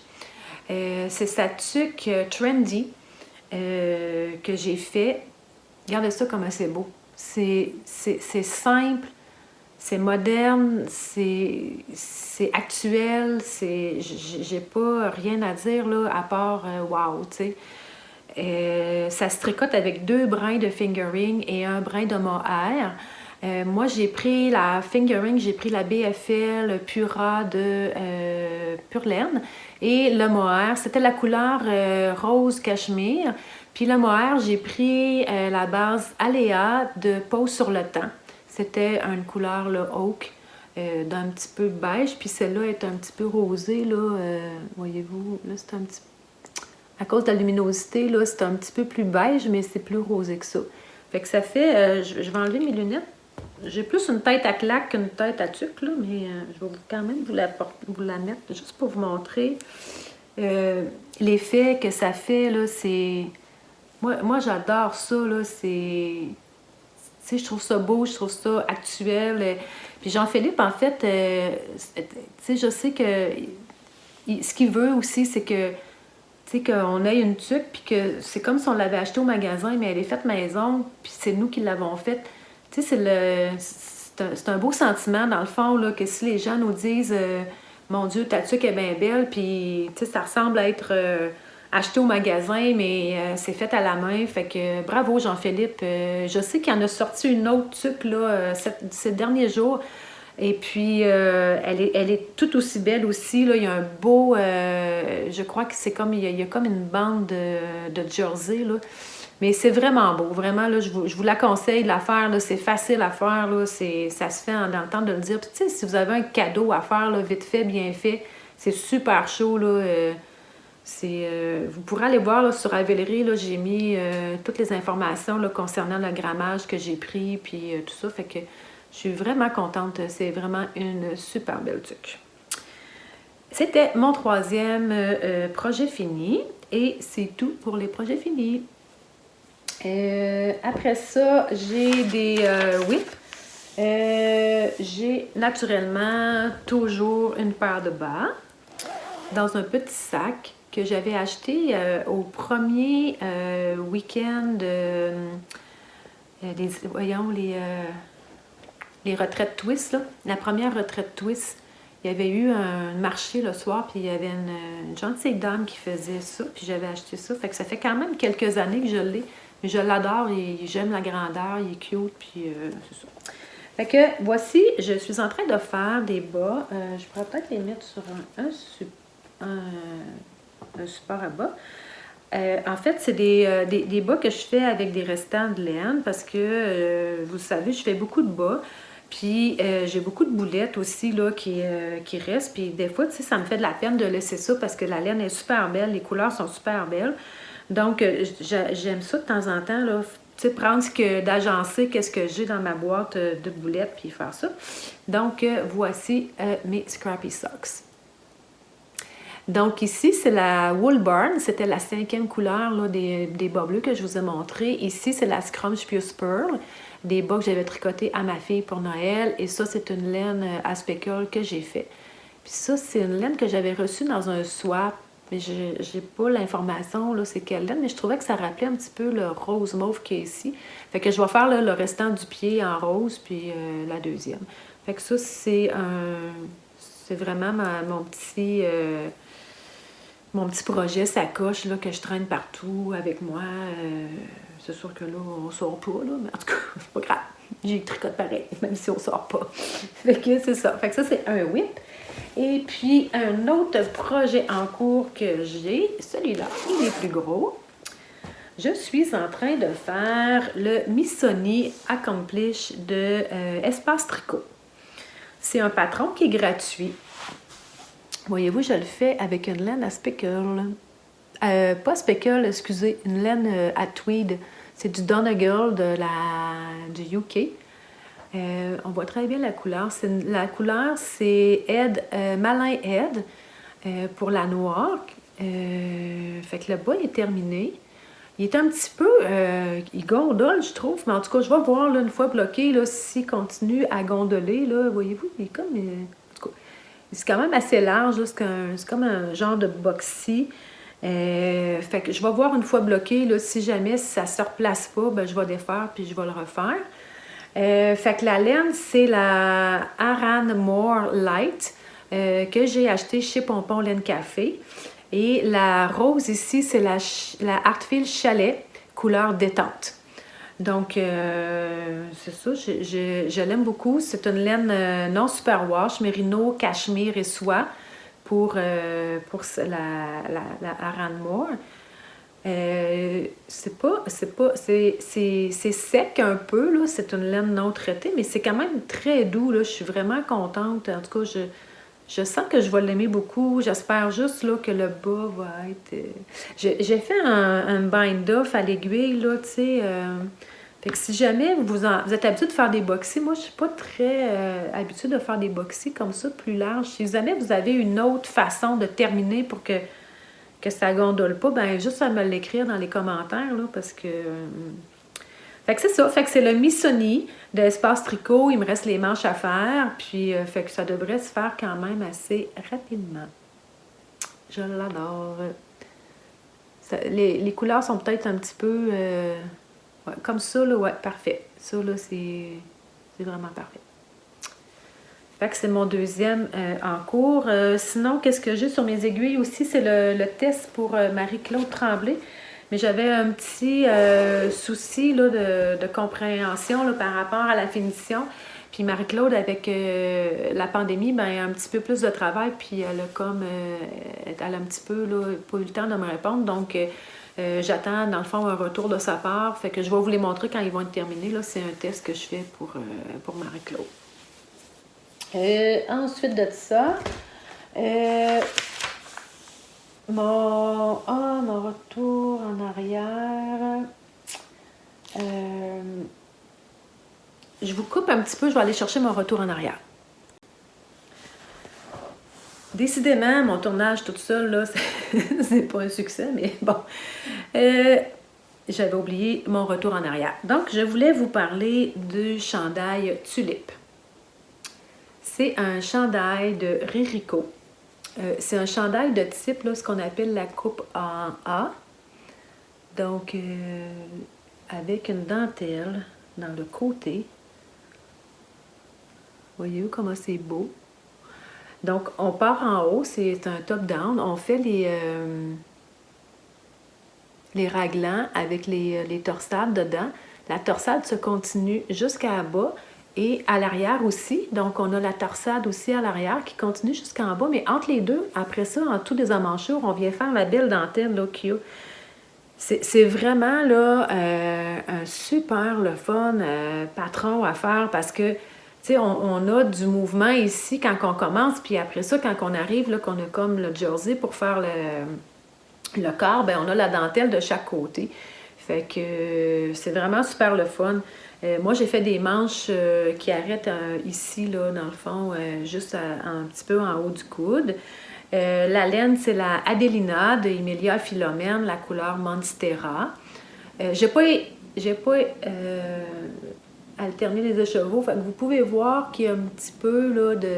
C'est sa tuque trendy que j'ai fait. Regardez ça comme c'est beau. C'est simple. C'est moderne, c'est actuel, j'ai pas rien à dire là, à part wow, tu sais. Ça se tricote avec 2 brins de fingering et un brin de mohair. Moi, j'ai pris la fingering, j'ai pris la BFL Pura de Pure Laine et le mohair, c'était la couleur rose cachemire. Puis le mohair, j'ai pris la base Aléa de Peau sur le temps. C'était une couleur là, oak, d'un petit peu beige. Puis celle-là est un petit peu rosée, là. Voyez-vous, là, c'est un petit... À cause de la luminosité, là, c'est un petit peu plus beige, mais c'est plus rosé que ça. Fait que ça fait... je vais enlever mes lunettes. J'ai plus une tête à claque qu'une tête à tuque, là, mais je vais quand même vous la mettre, juste pour vous montrer l'effet que ça fait, là, c'est... Moi j'adore ça, là, c'est... Tu sais, je trouve ça beau, je trouve ça actuel. Puis Jean-Philippe, en fait, tu sais, je sais que ce qu'il veut aussi, c'est que, tu sais, qu'on ait une tuque, puis que c'est comme si on l'avait achetée au magasin, mais elle est faite maison, puis c'est nous qui l'avons faite. Tu sais, c'est un beau sentiment, dans le fond, là, que si les gens nous disent mon Dieu, ta tuque est bien belle, puis, tu sais, ça ressemble à être... acheté au magasin, mais c'est fait à la main. Fait que bravo Jean-Philippe. Je sais qu'il en a sorti une autre tuque là, ces derniers jours. Et puis, elle est tout aussi belle aussi. Là. Il y a un beau... je crois que c'est comme... Il y a comme une bande de jersey. Là. Mais c'est vraiment beau. Vraiment, là, je vous la conseille de la faire. Là. C'est facile à faire. Là. Ça se fait dans le temps de le dire. Puis, tu sais, si vous avez un cadeau à faire, là, vite fait, bien fait, c'est super chaud. Là. Vous pourrez aller voir là, sur Ravelry, là, j'ai mis toutes les informations là, concernant le grammage que j'ai pris, puis tout ça. Fait que je suis vraiment contente. C'est vraiment une super belle tuque. C'était mon troisième projet fini. Et c'est tout pour les projets finis. Après ça, j'ai des whips. J'ai naturellement toujours une paire de bas dans un petit sac que j'avais acheté au premier week-end les retraites twist, là. La première retraite twist Il y avait eu un marché le soir, puis il y avait une gentille dame qui faisait ça, puis j'avais acheté ça. Fait que ça fait quand même quelques années que je l'ai. Je l'adore et j'aime la grandeur, il est cute, puis c'est ça. Fait que voici, je suis en train de faire des bas. Je pourrais peut-être les mettre sur un support à bas. En fait, c'est des bas que je fais avec des restants de laine parce que, vous savez, je fais beaucoup de bas. Puis, j'ai beaucoup de boulettes aussi là, qui restent. Puis, des fois, tu sais, ça me fait de la peine de laisser ça parce que la laine est super belle, les couleurs sont super belles. Donc, j'aime ça de temps en temps, là, tu sais, prendre d'agencer qu'est-ce que j'ai dans ma boîte de boulettes puis faire ça. Donc, voici mes Scrappy Socks. Donc ici, c'est la Wool Barn. C'était la 5e couleur là, des bas bleus que je vous ai montré. Ici, c'est la Scrumptious Pearl, des bas que j'avais tricotés à ma fille pour Noël. Et ça, c'est une laine à speckle que j'ai fait. Puis ça, c'est une laine que j'avais reçue dans un swap. Mais je n'ai pas l'information, là, c'est quelle laine. Mais je trouvais que ça rappelait un petit peu le rose mauve qui est ici. Fait que je vais faire là, le restant du pied en rose, puis la deuxième. Fait que ça, c'est vraiment mon petit projet sacoche là, que je traîne partout avec moi. C'est sûr que là, on sort pas, là, mais en tout cas, c'est pas grave. J'ai tricote pareil, même si on sort pas. Fait que c'est ça. Fait que ça, c'est un whip. Et puis, un autre projet en cours que j'ai, celui-là, il est plus gros. Je suis en train de faire le Missoni Accomplish de Espace Tricot. C'est un patron qui est gratuit. Voyez-vous, je le fais avec une laine à speckle. Pas speckle, excusez, une laine à tweed. C'est du Donegal du UK. On voit très bien la couleur. La couleur, c'est Malin Ed pour la noire. Fait que le bas est terminé. Il est un petit peu... il gondole, je trouve. Mais en tout cas, je vais voir là, une fois bloqué s'il continue à gondoler. Là, voyez-vous, il est comme... en tout cas, c'est quand même assez large. C'est comme un genre de boxy. Fait que je vais voir une fois bloqué. Là, si jamais ça ne se replace pas, ben, je vais défaire puis je vais le refaire. Fait que la laine, c'est la Aran More Light que j'ai acheté chez Pompon Laine Café. Et la rose ici, c'est la Artfil Chalet, couleur détente. Donc, c'est ça, je l'aime beaucoup. C'est une laine non superwash, mérino, cachemire et soie pour la Aran More. C'est sec un peu, là. C'est une laine non traitée, mais c'est quand même très doux, là. Je suis vraiment contente. En tout cas, je sens que je vais l'aimer beaucoup. J'espère juste là, que le bas va être... J'ai fait un bind-off à l'aiguille, là, tu sais. Fait que si jamais vous êtes habitué de faire des boxys, moi, je suis pas très habituée de faire des boxys comme ça, plus larges. Si jamais vous avez une autre façon de terminer pour que ça gondole pas, ben juste à me l'écrire dans les commentaires, là, parce que... Fait que c'est ça. Fait que c'est le Missoni d'Espace Tricot. Il me reste les manches à faire. Puis, fait que ça devrait se faire quand même assez rapidement. Je l'adore. Les couleurs sont peut-être un petit peu... ouais, comme ça, là, ouais, parfait. Ça, là, c'est vraiment parfait. Fait que c'est mon deuxième en cours. Sinon, qu'est-ce que j'ai sur mes aiguilles aussi? C'est le test pour Marie-Claude Tremblay. Mais j'avais un petit souci là, de compréhension là, par rapport à la finition. Puis Marie-Claude, avec la pandémie, ben, a un petit peu plus de travail. Puis elle a un petit peu là, pas eu le temps de me répondre. Donc, j'attends, dans le fond, un retour de sa part. Fait que je vais vous les montrer quand ils vont être terminés. Là, c'est un test que je fais pour Marie-Claude. Ensuite de ça, mon retour en arrière. Je vous coupe un petit peu, je vais aller chercher mon retour en arrière. Décidément, mon tournage toute seule, là, c'est pas un succès, mais bon. J'avais oublié mon retour en arrière. Donc, je voulais vous parler du chandail Tulipe. C'est un chandail de Ririko. C'est un chandail de type, là, ce qu'on appelle la coupe en A. Donc, avec une dentelle dans le côté. Voyez-vous comment c'est beau? Donc, on part en haut, c'est un top-down. On fait les raglans avec les torsades dedans. La torsade se continue jusqu'à bas et à l'arrière aussi. Donc, on a la torsade aussi à l'arrière qui continue jusqu'en bas. Mais entre les deux, après ça, en dessous des emmanchures, on vient faire la belle dentelle là, qu'il y a. C'est vraiment là, un super le fun patron à faire parce que on a du mouvement ici quand on commence, puis après ça, quand on arrive, là, qu'on a comme le jersey pour faire le corps, ben on a la dentelle de chaque côté. Fait que c'est vraiment super le fun. Moi, j'ai fait des manches qui arrêtent ici, là, dans le fond, juste un petit peu en haut du coude. La laine, c'est la Adelina de Emilia Philomène, la couleur Monstera. J'ai pas alterné les écheveaux, fait que vous pouvez voir qu'il y a un petit peu là, de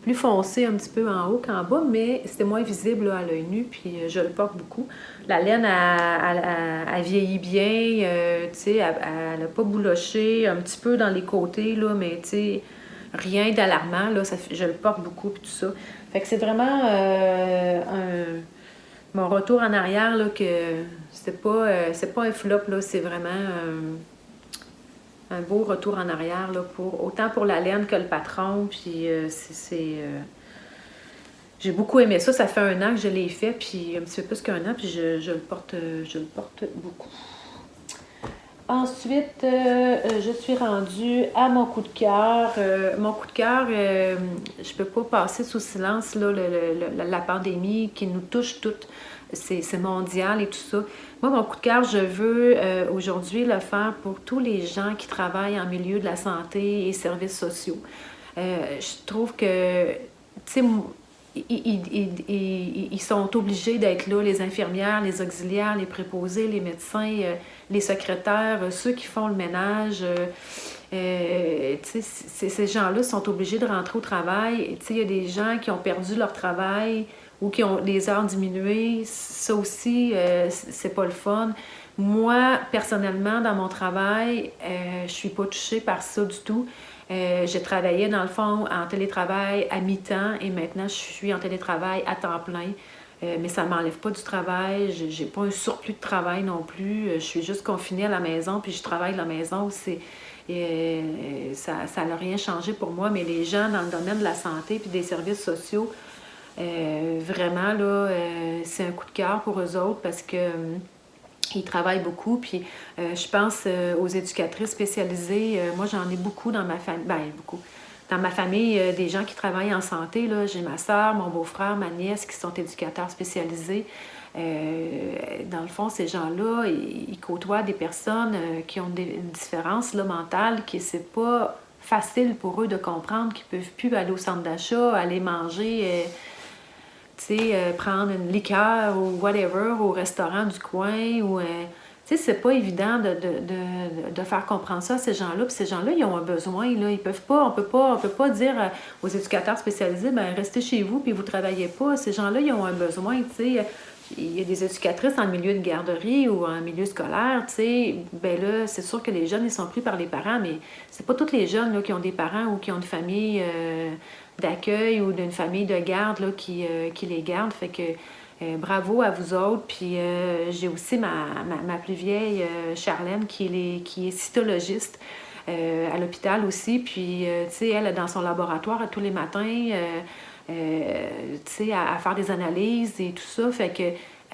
plus foncé un petit peu en haut qu'en bas, mais c'était moins visible là, à l'œil nu, puis je le porte beaucoup. La laine, elle vieillit bien, elle n'a pas bouloché, un petit peu dans les côtés, là, mais rien d'alarmant, là, je le porte beaucoup, puis tout ça. Fait que c'est vraiment mon retour en arrière, là, que c'est pas un flop, là, c'est vraiment un beau retour en arrière, là, autant pour la laine que le patron, puis j'ai beaucoup aimé ça. Ça fait 1 an que je l'ai fait, puis un petit peu plus qu'1 an, puis je le porte beaucoup. Ensuite, je suis rendue à mon coup de cœur. Mon coup de cœur, je peux pas passer sous silence là, la pandémie qui nous touche toutes. C'est mondial et tout ça. Moi, mon coup de cœur, je veux aujourd'hui le faire pour tous les gens qui travaillent en milieu de la santé et services sociaux. Je trouve que, tu sais, ils sont obligés d'être là, les infirmières, les auxiliaires, les préposés, les médecins, les secrétaires, ceux qui font le ménage. Ces gens-là sont obligés de rentrer au travail. Il y a des gens qui ont perdu leur travail ou qui ont les heures diminuées. Ça aussi, c'est pas le fun. Moi, personnellement, dans mon travail, je suis pas touchée par ça du tout. J'ai travaillé, dans le fond, en télétravail à mi-temps et maintenant, je suis en télétravail à temps plein. Mais ça ne m'enlève pas du travail. J'ai pas un surplus de travail non plus. Je suis juste confinée à la maison, puis je travaille de la maison. Ça n'a rien changé pour moi, mais les gens dans le domaine de la santé puis des services sociaux, vraiment, là, c'est un coup de cœur pour eux autres parce que ils travaillent beaucoup, puis je pense aux éducatrices spécialisées. Moi, j'en ai beaucoup dans ma famille. Ben, beaucoup. Dans ma famille, des gens qui travaillent en santé. Là, j'ai ma soeur, mon beau-frère, ma nièce qui sont éducateurs spécialisés. Dans le fond, ces gens-là, ils côtoient des personnes qui ont des différences là, mentales, qui c'est pas facile pour eux de comprendre, qu'ils peuvent plus aller au centre d'achat, aller manger... prendre une liqueur ou whatever au restaurant du coin ou c'est pas évident de faire comprendre ça à ces gens-là. Puis ces gens-là, ils ont un besoin. Là. Ils peuvent pas, on peut pas dire aux éducateurs spécialisés, ben restez chez vous puis vous travaillez pas. Ces gens-là, ils ont un besoin, tu sais. Il y a des éducatrices en milieu de garderie ou en milieu scolaire, tu sais. Ben là, c'est sûr que les jeunes, ils sont pris par les parents, mais c'est pas tous les jeunes là, qui ont des parents ou qui ont une famille d'accueil ou d'une famille de garde là, qui les garde. Fait que bravo à vous autres. Puis j'ai aussi ma plus vieille, Charlène, qui est cytologiste à l'hôpital aussi. Puis, tu sais, elle est dans son laboratoire tous les matins, tu sais, à faire des analyses et tout ça. Fait que,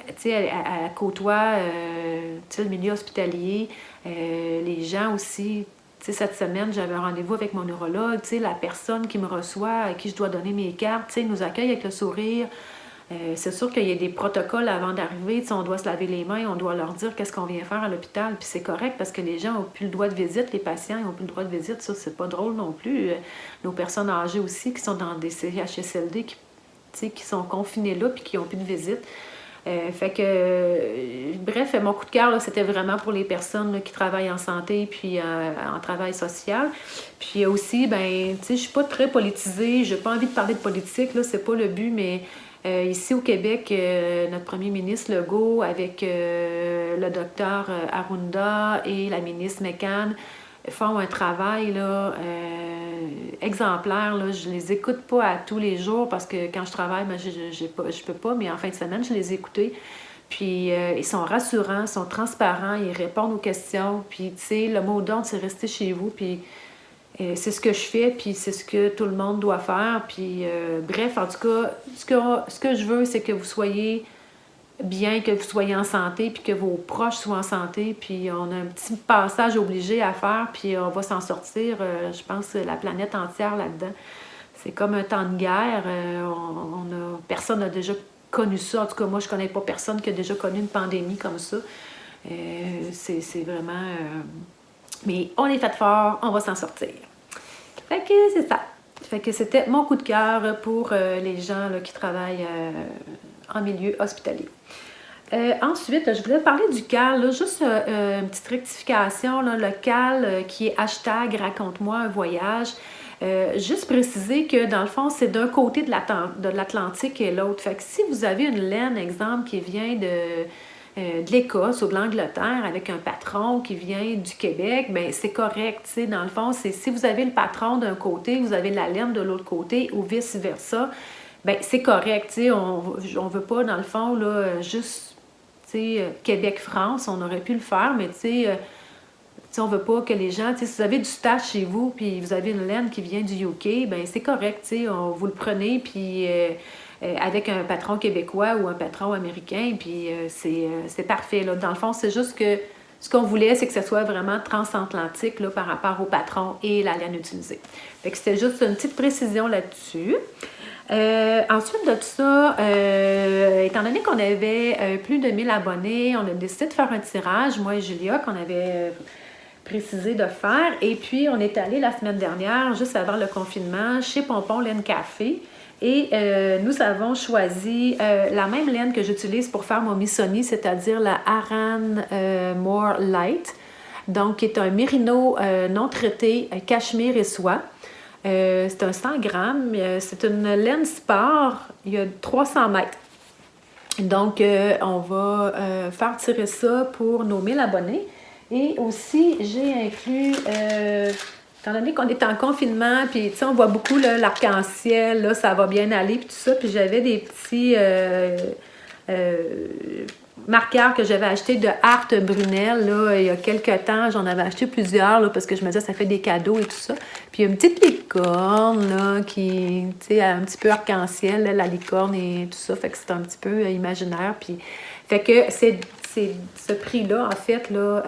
tu sais, elle côtoie, tu sais, le milieu hospitalier, les gens aussi. Tu sais, cette semaine, j'avais un rendez-vous avec mon neurologue. Tu sais, la personne qui me reçoit, à qui je dois donner mes cartes, tu sais, nous accueille avec le sourire. C'est sûr qu'il y a des protocoles avant d'arriver. Tu sais, on doit se laver les mains, on doit leur dire qu'est-ce qu'on vient faire à l'hôpital. Puis c'est correct parce que les gens n'ont plus le droit de visite, les patients n'ont plus le droit de visite. Ça, c'est pas drôle non plus. Nos personnes âgées aussi qui sont dans des CHSLD, qui sont confinées là puis qui n'ont plus de visite. Fait que, bref, mon coup de cœur, là, c'était vraiment pour les personnes là, qui travaillent en santé puis en travail social. Puis aussi, ben, tu sais, je suis pas très politisée, j'ai pas envie de parler de politique, là, c'est pas le but, mais ici au Québec, notre premier ministre Legault avec le docteur Arruda et la ministre McCann, font un travail là, exemplaire. Là. Je les écoute pas à tous les jours parce que quand je travaille, ben, je peux pas, mais en fin de semaine, je les ai écoutés. Puis ils sont rassurants, ils sont transparents, ils répondent aux questions. Puis tu sais, le mot d'ordre, c'est rester chez vous. Puis c'est ce que je fais, puis c'est ce que tout le monde doit faire. Puis bref, en tout cas, ce que je veux, c'est que vous soyez bien, que vous soyez en santé, puis que vos proches soient en santé. Puis on a un petit passage obligé à faire, puis on va s'en sortir, je pense, la planète entière là-dedans. C'est comme un temps de guerre. Personne n'a déjà connu ça. En tout cas, moi, je connais pas personne qui a déjà connu une pandémie comme ça. C'est vraiment... mais on est fait fort, on va s'en sortir. Fait que c'est ça. Fait que c'était mon coup de cœur pour les gens là, qui travaillent en milieu hospitalier. Ensuite, je voulais parler du CAL. Là, juste une petite rectification. Là, le CAL qui est hashtag raconte-moi un voyage. Juste préciser que dans le fond, c'est d'un côté de l'Atlantique et l'autre. Fait que si vous avez une laine, exemple, qui vient de l'Écosse ou de l'Angleterre avec un patron qui vient du Québec, bien, c'est correct. T'sais. Dans le fond, c'est si vous avez le patron d'un côté, vous avez la laine de l'autre côté ou vice-versa, bien, c'est correct. On ne veut pas, dans le fond, là, juste Québec-France, on aurait pu le faire, mais on ne veut pas que les gens, si vous avez du stage chez vous puis vous avez une laine qui vient du UK, bien, c'est correct. Vous le prenez, puis... avec un patron québécois ou un patron américain, puis c'est parfait. Là. Dans le fond, c'est juste que ce qu'on voulait, c'est que ce soit vraiment transatlantique là, par rapport au patron et la laine utilisée. Fait que c'était juste une petite précision là-dessus. Ensuite de tout ça, étant donné qu'on avait plus de 1000 abonnés, on a décidé de faire un tirage, moi et Julia, qu'on avait précisé de faire. Et puis, on est allé la semaine dernière, juste avant le confinement, chez Pompon Laine Café. Et nous avons choisi la même laine que j'utilise pour faire mon Missoni, c'est-à-dire la Aran More Light, donc qui est un mérino non traité, cachemire et soie. C'est un 100 grammes, c'est une laine sport, il y a 300 mètres. Donc, on va faire tirer ça pour nos 1000 abonnés. Et aussi, j'ai inclus... étant donné qu'on est en confinement, puis tu sais, on voit beaucoup l'arc-en-ciel, là, ça va bien aller, puis tout ça. Puis j'avais des petits marqueurs que j'avais achetés de Art Brunel, là, il y a quelques temps. J'en avais acheté plusieurs, là, parce que je me disais, ça fait des cadeaux et tout ça. Puis il y a une petite licorne, là, qui, tu sais, un petit peu arc-en-ciel, là, la licorne et tout ça. Fait que c'est un petit peu imaginaire. Puis, fait que ce prix-là, en fait, là,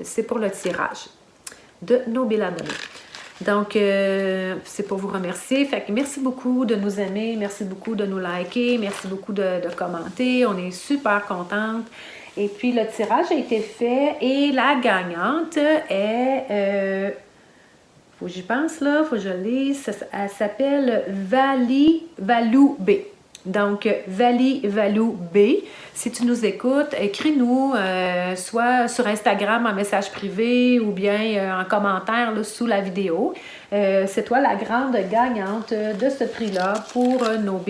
c'est pour le tirage de nos 1000 abonnés. Donc, c'est pour vous remercier. Fait que merci beaucoup de nous aimer, merci beaucoup de nous liker, merci beaucoup de commenter. On est super contente. Et puis, le tirage a été fait et la gagnante est... faut que j'y pense, là, faut que je lise. Elle s'appelle Valou B. Donc, Valou B. Si tu nous écoutes, écris-nous soit sur Instagram en message privé ou bien en commentaire là, sous la vidéo. C'est toi la grande gagnante de ce prix-là pour nos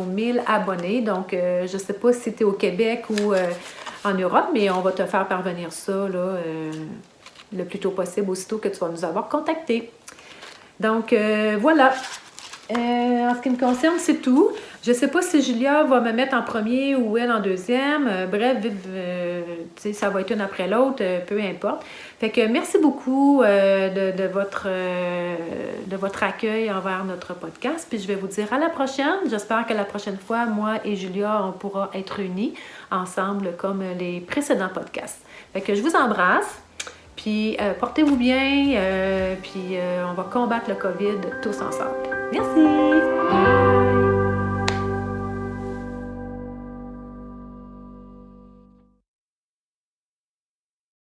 1000 abonnés. Donc, je ne sais pas si tu es au Québec ou en Europe, mais on va te faire parvenir ça là, le plus tôt possible, aussitôt que tu vas nous avoir contactés. Donc, voilà. En ce qui me concerne, c'est tout. Je ne sais pas si Julia va me mettre en premier ou elle en deuxième. Bref, ça va être une après l'autre, peu importe. Fait que merci beaucoup de votre accueil envers notre podcast. Puis je vais vous dire à la prochaine. J'espère que la prochaine fois, moi et Julia, on pourra être réunis ensemble comme les précédents podcasts. Fait que je vous embrasse. Puis portez-vous bien. Puis on va combattre le COVID tous ensemble. Merci!